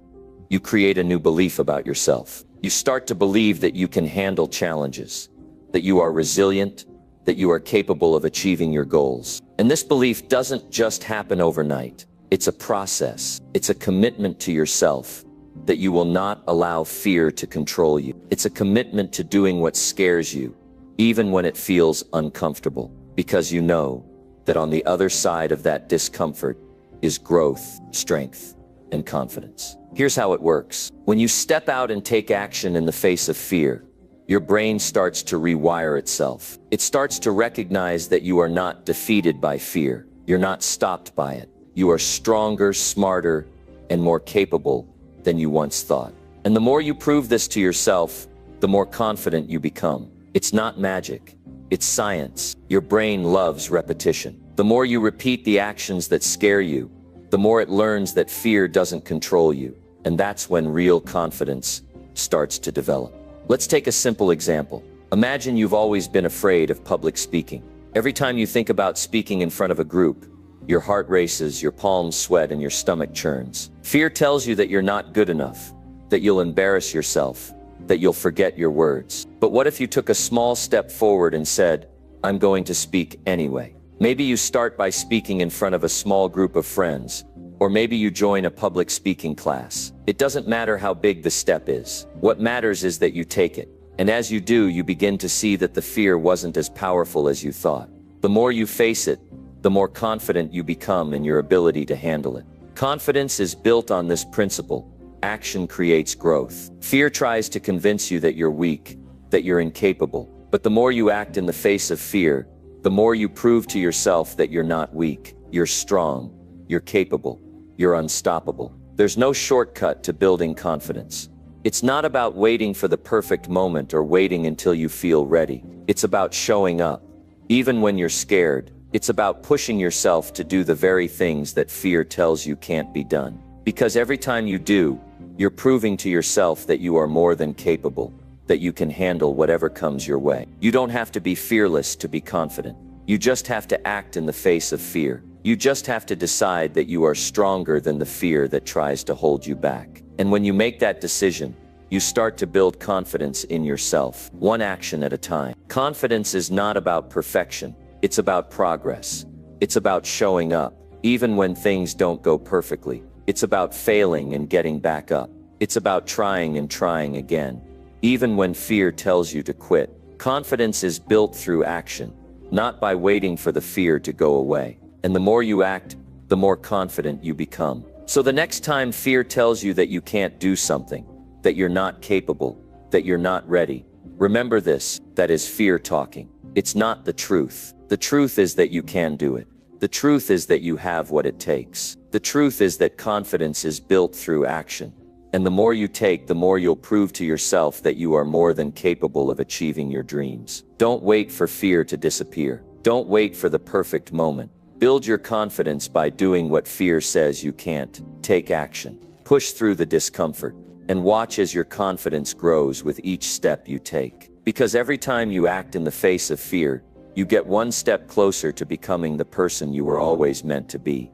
you create a new belief about yourself. You start to believe that you can handle challenges, that you are resilient, that you are capable of achieving your goals. And this belief doesn't just happen overnight. It's a process. It's a commitment to yourself that you will not allow fear to control you. It's a commitment to doing what scares you, even when it feels uncomfortable, because you know that on the other side of that discomfort is growth, strength, and confidence. Here's how it works. When you step out and take action in the face of fear, your brain starts to rewire itself. It starts to recognize that you are not defeated by fear. You're not stopped by it. You are stronger, smarter, and more capable than you once thought. And the more you prove this to yourself, the more confident you become. It's not magic. It's science. Your brain loves repetition. The more you repeat the actions that scare you, the more it learns that fear doesn't control you. And that's when real confidence starts to develop. Let's take a simple example. Imagine you've always been afraid of public speaking. Every time you think about speaking in front of a group, your heart races, your palms sweat, and your stomach churns. Fear tells you that you're not good enough, that you'll embarrass yourself, that you'll forget your words. But what if you took a small step forward and said, I'm going to speak anyway? Maybe you start by speaking in front of a small group of friends, or maybe you join a public speaking class. It doesn't matter how big the step is. What matters is that you take it. And as you do, you begin to see that the fear wasn't as powerful as you thought. The more you face it, the more confident you become in your ability to handle it. Confidence is built on this principle. Action creates growth. Fear tries to convince you that you're weak, that you're incapable. But the more you act in the face of fear, the more you prove to yourself that you're not weak, you're strong, you're capable, you're unstoppable. There's no shortcut to building confidence. It's not about waiting for the perfect moment or waiting until you feel ready. It's about showing up. Even when you're scared, it's about pushing yourself to do the very things that fear tells you can't be done. Because every time you do, you're proving to yourself that you are more than capable, that you can handle whatever comes your way. You don't have to be fearless to be confident. You just have to act in the face of fear. You just have to decide that you are stronger than the fear that tries to hold you back. And when you make that decision, you start to build confidence in yourself, one action at a time. Confidence is not about perfection. It's about progress. It's about showing up, even when things don't go perfectly. It's about failing and getting back up. It's about trying and trying again, even when fear tells you to quit. Confidence is built through action, not by waiting for the fear to go away. And the more you act, the more confident you become. So the next time fear tells you that you can't do something, that you're not capable, that you're not ready, remember this: that is fear talking. It's not the truth. The truth is that you can do it. The truth is that you have what it takes. The truth is that confidence is built through action. And the more you take, the more you'll prove to yourself that you are more than capable of achieving your dreams. Don't wait for fear to disappear. Don't wait for the perfect moment. Build your confidence by doing what fear says you can't. Take action. Push through the discomfort. And watch as your confidence grows with each step you take. Because every time you act in the face of fear, you get one step closer to becoming the person you were always meant to be.